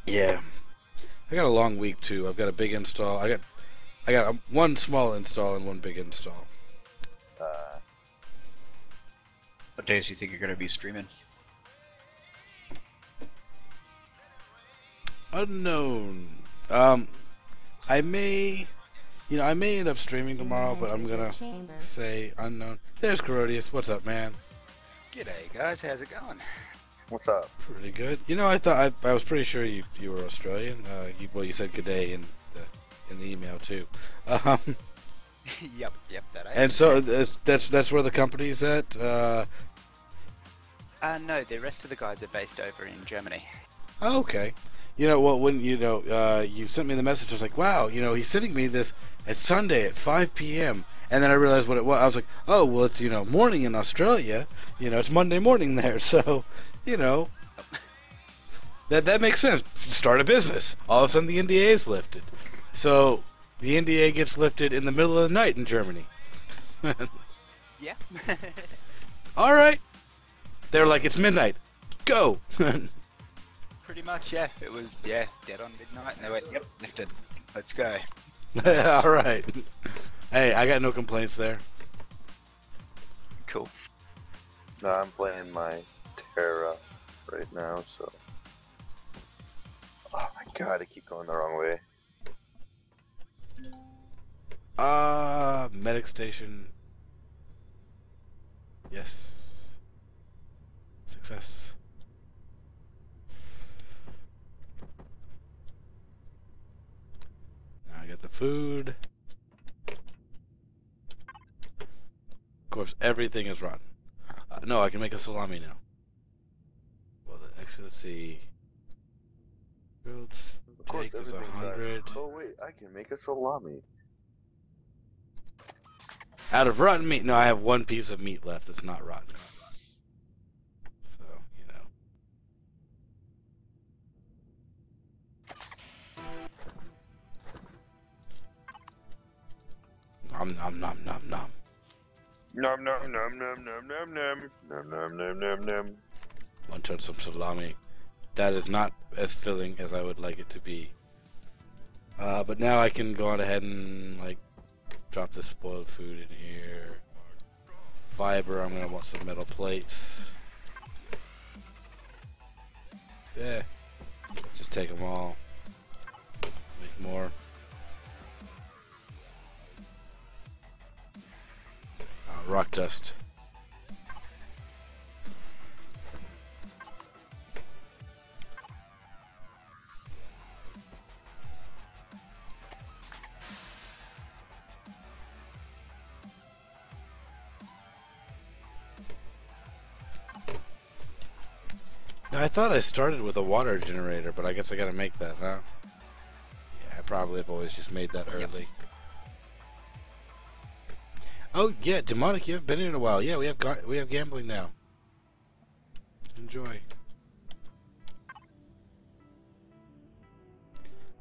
Yeah, I got a long week too. I've got a big install. I got one small install and one big install. What days do you think you're going to be streaming? Unknown. I may end up streaming tomorrow, but I'm gonna say unknown. There's Corodius. What's up, man? G'day guys, how's it going? What's up? Pretty good. You know, I thought I was pretty sure you were Australian. You said good day in the email too. Yep, that And so that's where the company's at. No, the rest of the guys are based over in Germany. Oh, okay. You know, well, when you sent me the message, I was like, wow, he's sending me this at Sunday at 5 p.m. And then I realized what it was. I was like, oh, well, it's morning in Australia. It's Monday morning there, so that makes sense. Start a business. All of a sudden, the NDA is lifted. So the NDA gets lifted in the middle of the night in Germany. Yeah. All right. They're like, it's midnight. Go. Pretty much, yeah. It was, yeah, dead on midnight, and they went, yep, lifted. Let's go. All right. Hey, I got no complaints there. Cool. No, I'm playing my Terra right now, so. Oh my god, I keep going the wrong way. Medic station. Yes. Success. Now I got the food. Of course, everything is rotten. No, I can make a salami now. Well, actually, let's see. Grilled Of course, steak is everything's 100. rotten. Oh wait, I can make a salami. Out of rotten meat, no, I have one piece of meat left that's not rotten. So, you know. Nom nom nom nom nom. Nom nom nom nom nom nom nom nom nom nom nom nom. Munch on some salami. That is not as filling as I would like it to be. But now I can go on ahead and like drop this spoiled food in here. Fiber, I'm gonna want some metal plates. Yeah. Let's just take them all. Make more. Rock dust. Now, I thought I started with a water generator, but I guess I gotta make that, huh? Yeah, I probably have always just made that early. Oh yeah, demonic, you haven't been here in a while. Yeah, we have gambling now. Enjoy.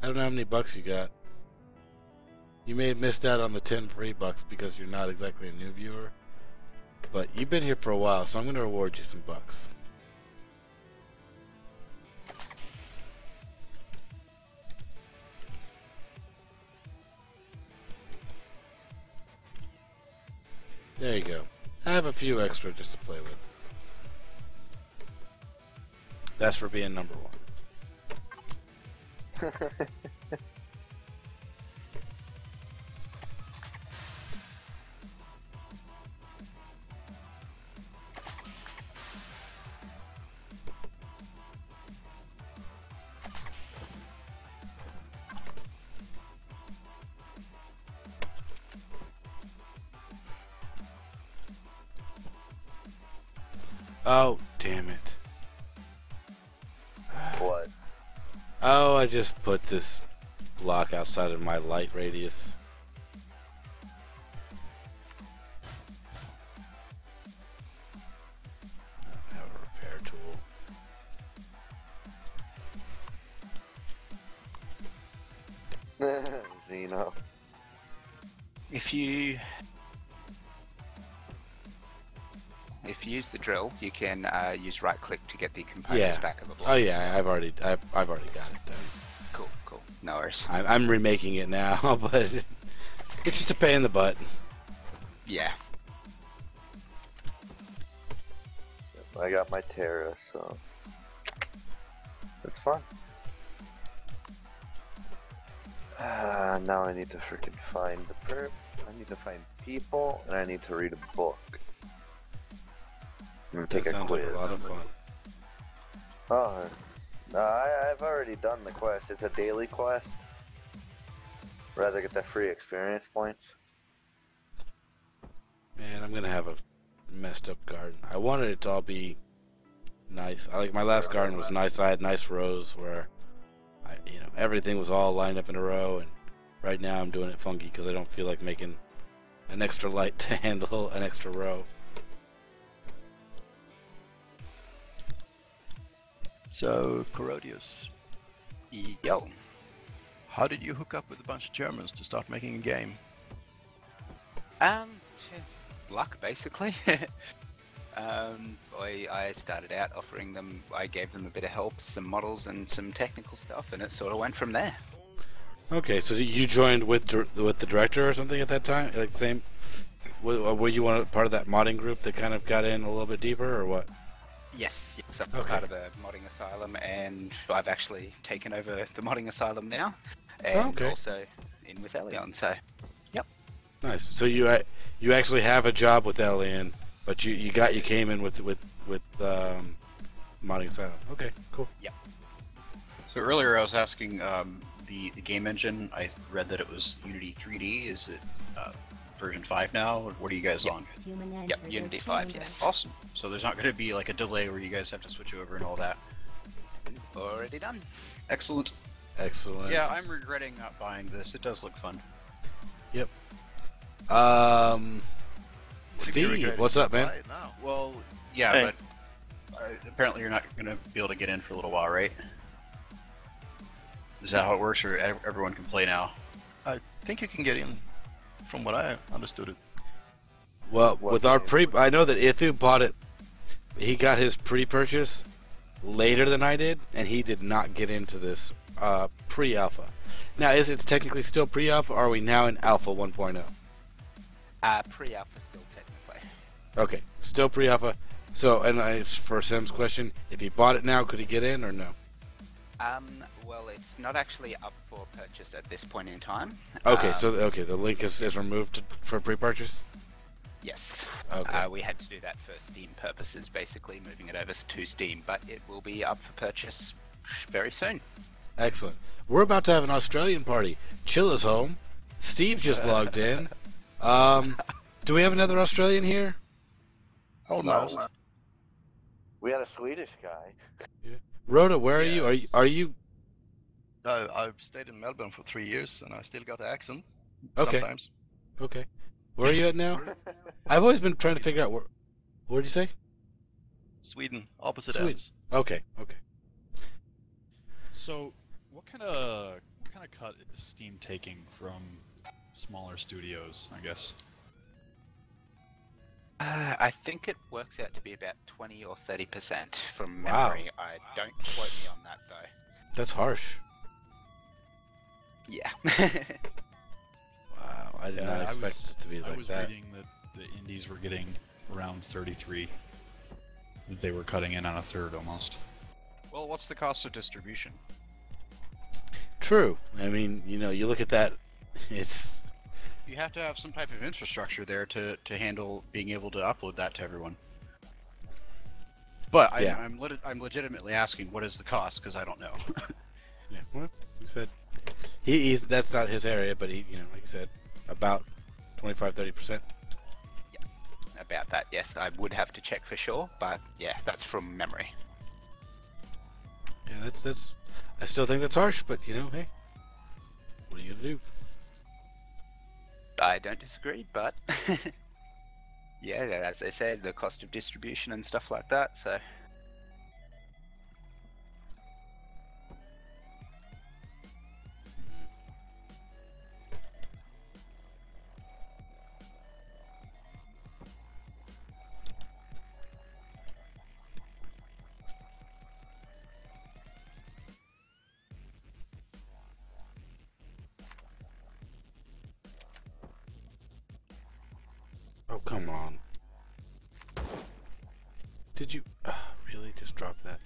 I don't know how many bucks you got. You may have missed out on the 10 free bucks because you're not exactly a new viewer. But you've been here for a while, so I'm going to reward you some bucks. There you go. I have a few extra just to play with. That's for being number one. Oh, damn it. What? Oh, I just put this block outside of my light radius. I don't have a repair tool. Xeno. If you use the drill, you can use right click to get the components back of the block. Oh yeah, I've already got it done. Cool, cool. No worries. I'm remaking it now, but it's just a pain in the butt. Yeah. I got my Terra, so it's fun. Now I need to freaking find the perp. I need to find people, and I need to read a book. I'm gonna take That a sounds quiz. like a lot of fun. Oh, no, I've already done the quest. It's a daily quest. Rather get the free experience points. Man, I'm gonna have a messed up garden. I wanted it to all be nice. I like my last garden was nice. I had nice rows where everything was all lined up in a row, and right now I'm doing it funky because I don't feel like making an extra light to handle an extra row. So, Corodius, Yo. how did you hook up with a bunch of Germans to start making a game? Luck basically. I started out offering them. I gave them a bit of help, some models and some technical stuff, and it sort of went from there. Okay, so you joined with the director or something at that time, like same. Were you part of that modding group that kind of got in a little bit deeper, or what? Yes, I'm Okay. part of the modding asylum, and I've actually taken over the modding asylum now, and Okay. also in with Elion. So, yep. Nice. So you actually have a job with Alien, but you came in with modding asylum. Okay, cool. So earlier I was asking the game engine. I read that it was Unity 3D. Is it version 5 now? What are you guys on? Yep, Unity 5, yes. Awesome. So there's not going to be like a delay where you guys have to switch over and all that. Already done. Excellent. Excellent. Yeah, I'm regretting not buying this. It does look fun. Yep. Would you be Steve, regretting what's up, to man? buy it now? Well, yeah, Hey. but apparently you're not going to be able to get in for a little while, right? Is that how it works, or everyone can play now? I think you can get in, from what I understood it. Well, What with our game? I know that Ithu bought it. He got his pre-purchase later than I did, and he did not get into this pre-alpha. Now, it's technically still pre-alpha, or are we now in alpha 1.0? Pre-alpha still technically. Okay, still pre-alpha. So, and for Sim's question, if he bought it now, could he get in or no? Well, it's not actually up for purchase at this point in time. Okay, the link is removed for pre-purchase. Yes. Okay. We had to do that for Steam purposes, basically moving it over to Steam, but it will be up for purchase very soon. Excellent. We're about to have an Australian party. Chilla's home. Steve just logged in. Do we have another Australian here? Almost. No. We had a Swedish guy. Rhoda, where are Yes. you? Are you? I've stayed in Melbourne for 3 years, and I still got the accent. Okay. Sometimes. Okay. Where are you at now? I've always been trying to figure out where. What did you say? Sweden, opposite Sweden. ends. Okay. Okay. So, what kind of cut is Steam taking from smaller studios? I guess. I think it works out to be about 20 or 30% from Wow. memory. I don't quote me on that though. That's harsh. Yeah. Wow. I did not expect it to be I like was that. reading that the indies were getting around 33. That they were cutting in on a third almost. Well, what's the cost of distribution? True. I mean, you look at that. It's You have to have some type of infrastructure there to handle being able to upload that to everyone. But Yeah. I'm legitimately asking, what is the cost? Because I don't know. yeah. Well, you said he's that's not his area, but he, like you said, about 25-30%. About that, yes. I would have to check for sure, but yeah, that's from memory. Yeah, that's. I still think that's harsh, but hey, what are you gonna do? I don't disagree, but yeah, as they said, the cost of distribution and stuff like that, so Oh, come on. Did you really just drop that?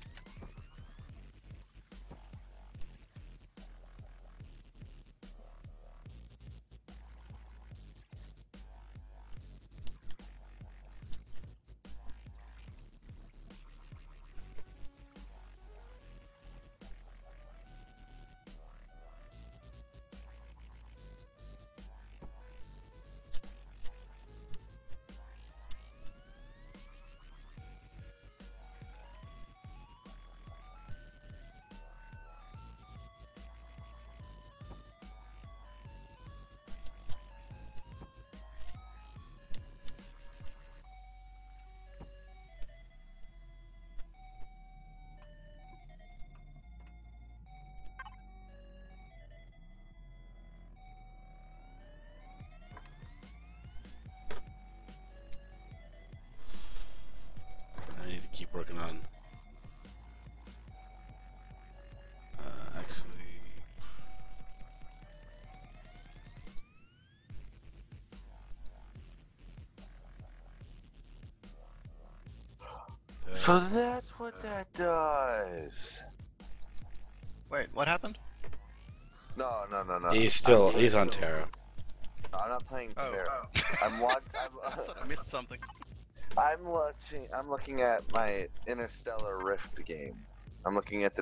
So that's what that does. Wait, what happened? No. He's on Terra. I'm not playing Oh. Terra. I thought I missed something. I'm looking at my Interstellar Rift game. I'm looking at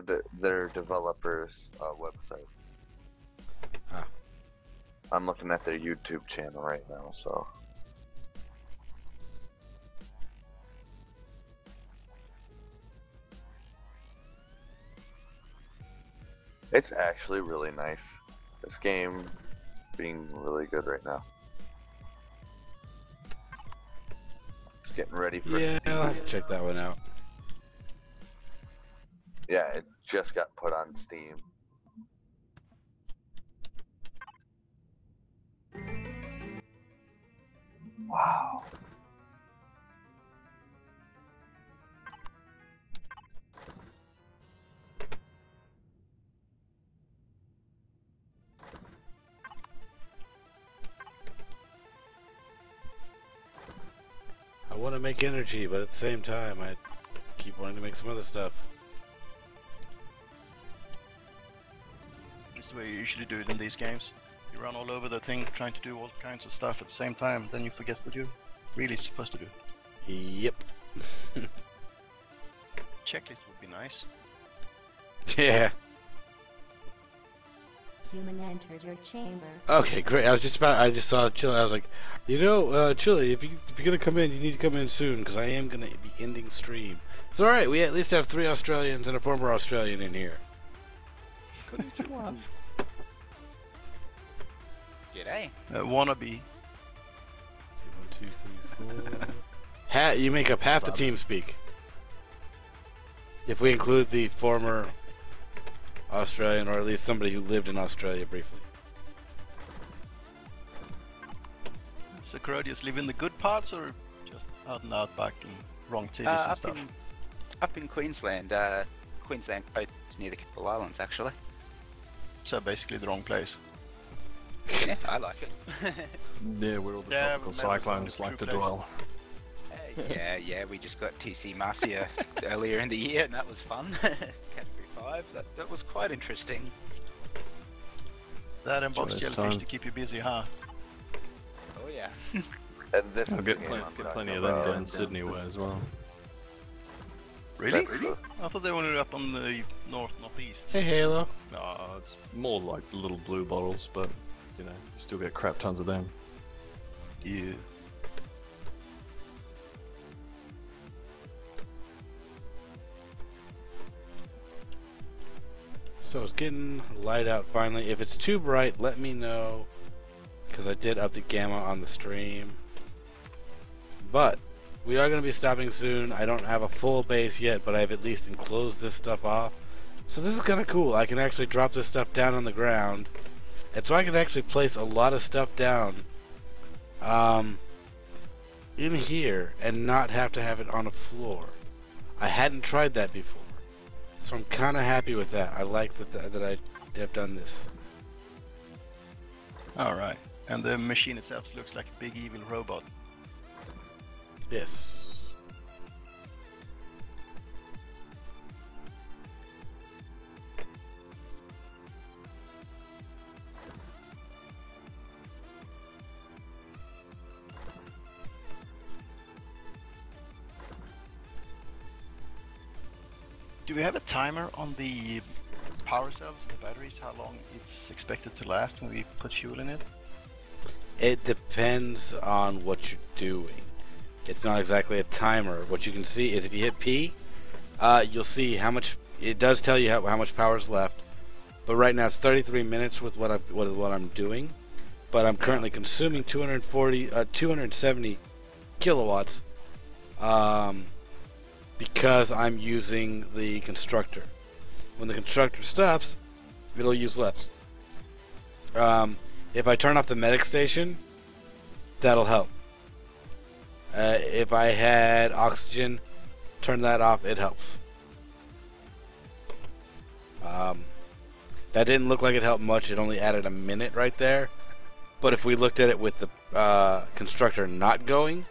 their developers' website. Ah. I'm looking at their YouTube channel right now, so. It's actually really nice. This game being really good right now. Just getting ready for Yeah, Steam. I'll have to check that one out. Yeah, it just got put on Steam. Wow. I want to make energy, but at the same time, I keep wanting to make some other stuff. This is the way you usually do it in these games. You run all over the thing trying to do all kinds of stuff at the same time, then you forget what you're really supposed to do. Yep. Checklist would be nice. Yeah. Human entered your chamber. Okay, great. I just saw Chili. I was like, Chili, if you're gonna come in, you need to come in soon, because I am gonna be ending stream. It's alright, we at least have 3 Australians and a former Australian in here. G'day. Wannabe. 1, 2, 3, 4. You make up half the team speak. If we include the former Australian, or at least somebody who lived in Australia briefly. So Corodius live in the good parts or just out and out back in wrong cities and stuff? Up in Queensland. Queensland coast near the Capital Islands, actually. So basically the wrong place. Yeah, I like it. Yeah, where all the Yeah, tropical but Melbourne's cyclones not a like to true place. dwell. Yeah, we just got TC Marcia earlier in the year, and that was fun. Category 5, that was quite interesting. That and box Enjoy this jellyfish time. to keep you busy, huh? Oh yeah. And this I'll is get the game I'm plenty talking of them about. down Sydney way as well. Really? That's I thought they were up on the northeast. Hey, Halo. No, it's more like the little blue bottles, but you know, you still get crap tons of them. Yeah. So it's getting light out finally. If it's too bright, let me know, because I did up the gamma on the stream. But we are going to be stopping soon. I don't have a full base yet, but I've at least enclosed this stuff off. So this is kind of cool. I can actually drop this stuff down on the ground, and so I can actually place a lot of stuff down in here and not have to have it on a floor. I hadn't tried that before. So I'm kind of happy with that. I like that I have done this. Alright. And the machine itself looks like a big evil robot. Yes. Do we have a timer on the power cells, the batteries, how long it's expected to last when we put fuel in it? It depends on what you're doing. It's not exactly a timer. What you can see is if you hit P, you'll see how much. It does tell you how much power is left. But right now it's 33 minutes with what I'm doing. But I'm currently consuming 270 kilowatts. Because I'm using the constructor. When the constructor stops, it'll use less. If I turn off the medic station, that'll help. If I had oxygen, turn that off, it helps. That didn't look like it helped much. It only added a minute right there. But if we looked at it with the constructor not going,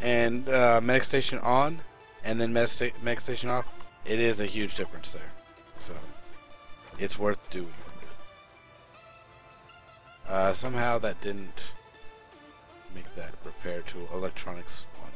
and medic station on, and then Mega Station off, it is a huge difference there. So it's worth doing. Somehow that didn't make that repair to electronics one.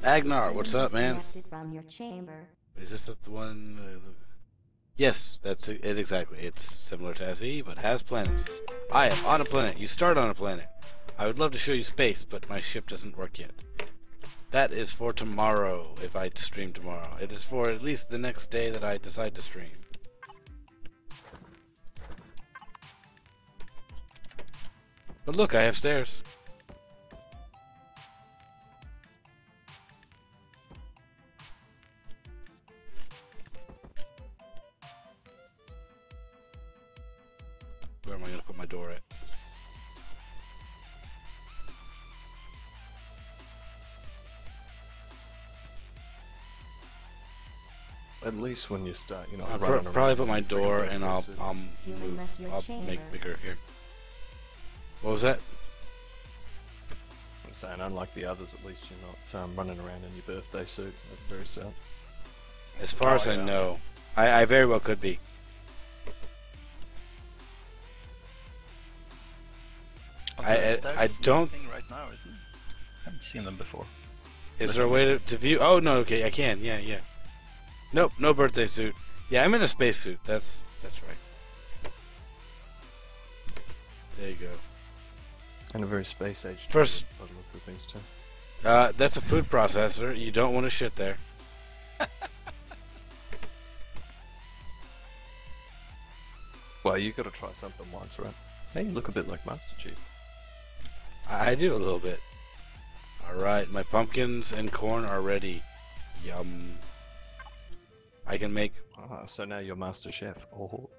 Agnar, what's up, man? From your chamber. Is this the one? Yes, that's it exactly. It's similar to SE, but has planets. I am on a planet. You start on a planet. I would love to show you space, but my ship doesn't work yet. That is for tomorrow, if I stream tomorrow. It is for at least the next day that I decide to stream. But look, I have stairs. Where am I going to put my door at? At least when you start, you know, I'll running probably around put my and door freaking and I'll crazy. move. left your I'll chamber. make bigger here. What was that? I'm saying, unlike the others, at least you're not running around in your birthday suit at the very start. As far as I yeah. know, I very well could be. I don't. Thing right now, isn't it? I haven't seen them before. Is there a way to view? Oh no, okay, I can. Yeah, yeah. Nope, no birthday suit. Yeah, I'm in a space suit. That's right. There you go. And a very space age. First- by the look of things too. That's a food processor. You don't want to shit there. Well, you got to try something once, right? Hey, you look a bit like Master Chief. I do a little bit. All right, my pumpkins and corn are ready. Yum. I can make. Ah, so now you're Master Chef. Oh.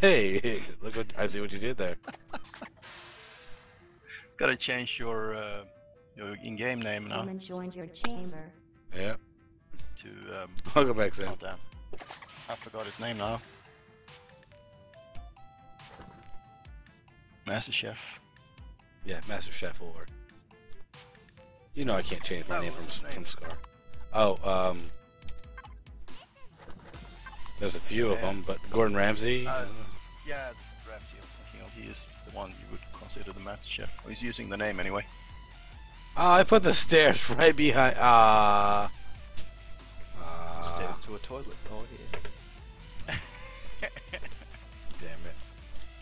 Hey, look what I see what you did there. Gotta change your in-game name now Human joined your chamber. Yeah, to I'll go back then. oh damn, I forgot his name now. Master Chef. Yeah, Master Chef will work. You know I can't change my Oh, name what's his from name? Scar. Oh, there's a few of Yeah. them, but Gordon Ramsay. Yeah, this is Ramsey I was thinking of. He is the one you would consider the Master Chef. Well, he's using the name anyway. Oh, I put the stairs right behind. Stairs to a toilet. Oh, yeah. Damn it.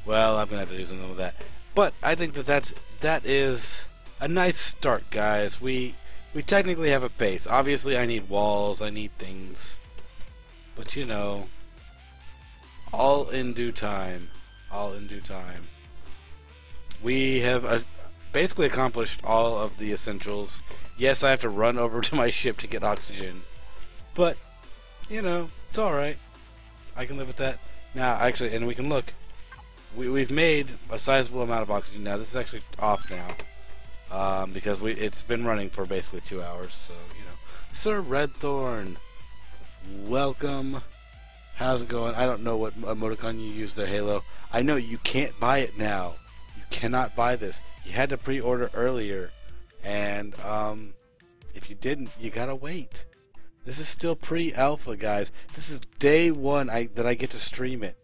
Well, I'm gonna have to do something with that. But I think that is a nice start, guys. We technically have a base. Obviously, I need walls. I need things. But you know, all in due time. All in due time. We have basically accomplished all of the essentials. Yes, I have to run over to my ship to get oxygen. But, you know, it's alright. I can live with that. Now, actually, and we can look. We've made a sizable amount of oxygen now. This is actually off now. Because it's been running for basically 2 hours. So, you know. Sir Redthorn, welcome. How's it going? I don't know what emoticon you use there, Halo. I know you can't buy it now. You cannot buy this. You had to pre-order earlier. And, if you didn't, you gotta wait. This is still pre-alpha, guys. This is day one that I get to stream it.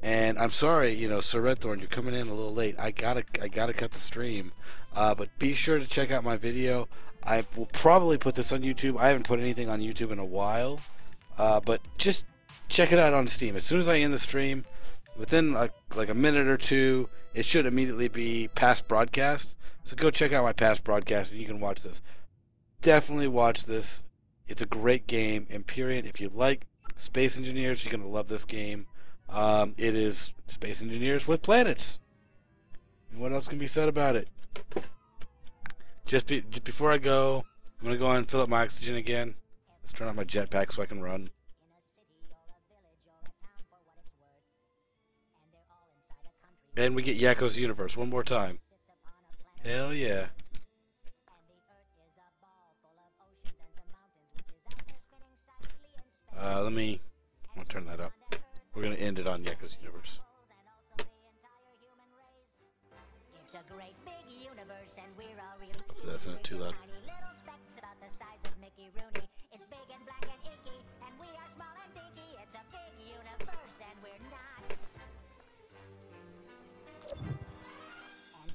And I'm sorry, you know, Sir Redthorn, you're coming in a little late. I gotta cut the stream. But be sure to check out my video. I will probably put this on YouTube. I haven't put anything on YouTube in a while. But just check it out on Steam. As soon as I end the stream, within like a minute or two, it should immediately be past broadcast. So go check out my past broadcast and you can watch this. Definitely watch this. It's a great game. Empyrion, if you like Space Engineers, you're going to love this game. It is Space Engineers with planets. And what else can be said about it? just before I go, I'm gonna go and fill up my oxygen again. Let's turn on my jetpack so I can run. And we get Yakko's universe one more time. Hell yeah. I'm gonna turn that up. We're gonna end it on Yakko's universe. It's a great big universe and we're all really Hopefully that's not too loud. tiny little specks about the size of Mickey Rooney. It's big and black and inky and we are small and dinky. It's a big universe and we're not.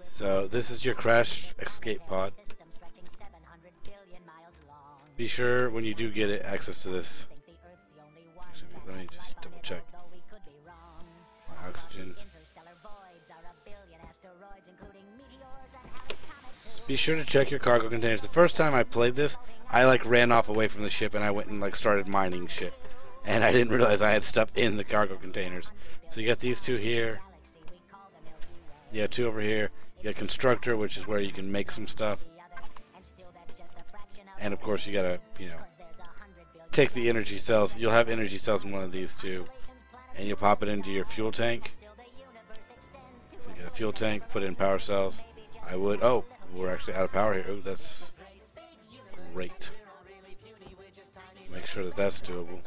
So this is your crash escape pod. System stretching 700 billion miles long. Be sure when you do get it access to this. Think the Earth's the only one Actually, that let me has just life on double it, check. although we could be wrong. My oxygen. Interstellar voids are a billion asteroids, including meteors and Halley's Comet. Just be sure to check your cargo containers. The first time I played this, I like ran off away from the ship and I went and like started mining shit. And I didn't realize I had stuff in the cargo containers. So you got these two here. Yeah, two over here. You got constructor, which is where you can make some stuff. And of course you gotta, you know, take the energy cells. You'll have energy cells in one of these two. And you'll pop it into your fuel tank. So you get a fuel tank, put in power cells. I would, oh, we're actually out of power here. Oh, that's great. Make sure that that's doable.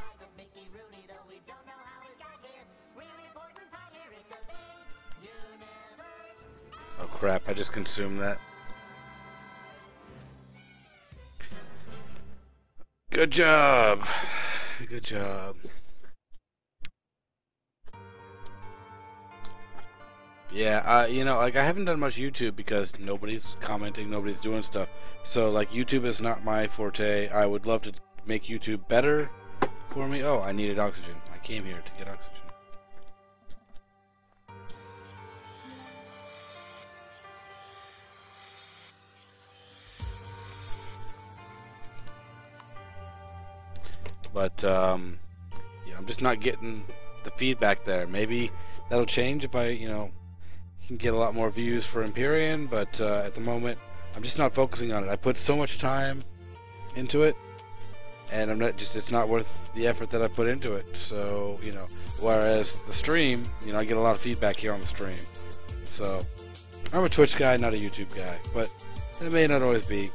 Oh crap, I just consumed that. Good job. Good job. Yeah, you know, like I haven't done much YouTube because nobody's commenting, nobody's doing stuff. So like YouTube is not my forte. I would love to make YouTube better for me. Oh, I needed oxygen. I came here to get oxygen. But yeah, I'm just not getting the feedback there. Maybe that'll change if I, you know, can get a lot more views for Empyrion, but at the moment I'm just not focusing on it. I put so much time into it, and I'm not just, it's not worth the effort that I put into it. So, you know, whereas the stream, you know, I get a lot of feedback here on the stream. So I'm a Twitch guy, not a YouTube guy, but it may not always be.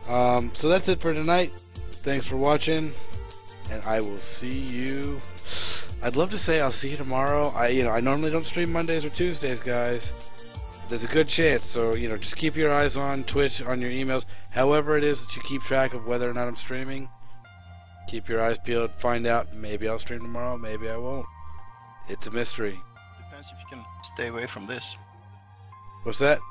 So that's it for tonight. Thanks for watching, and I will see you. I'd love to say I'll see you tomorrow. I normally don't stream Mondays or Tuesdays, guys. There's a good chance, so just keep your eyes on Twitch, on your emails, however it is that you keep track of whether or not I'm streaming. Keep your eyes peeled, find out. Maybe I'll stream tomorrow, maybe I won't. It's a mystery. Depends if you can stay away from this. What's that?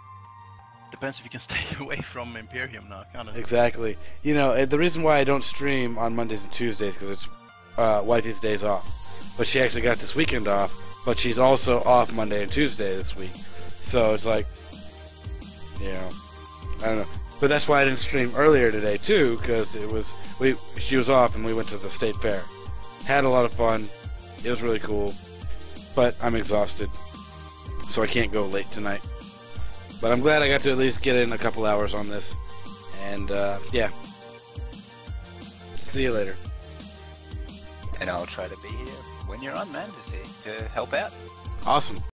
Depends if you can stay away from Empyrion now, kind of. Exactly. The reason why I don't stream on Mondays and Tuesdays because it's Wifey's days off. But she actually got this weekend off, but she's also off Monday and Tuesday this week. So it's like, I don't know. But that's why I didn't stream earlier today too, because she was off and we went to the state fair. Had a lot of fun. It was really cool. But I'm exhausted, so I can't go late tonight. But I'm glad I got to at least get in a couple hours on this. And yeah. See you later. And I'll try to be here when you're on, man, to help out. Awesome.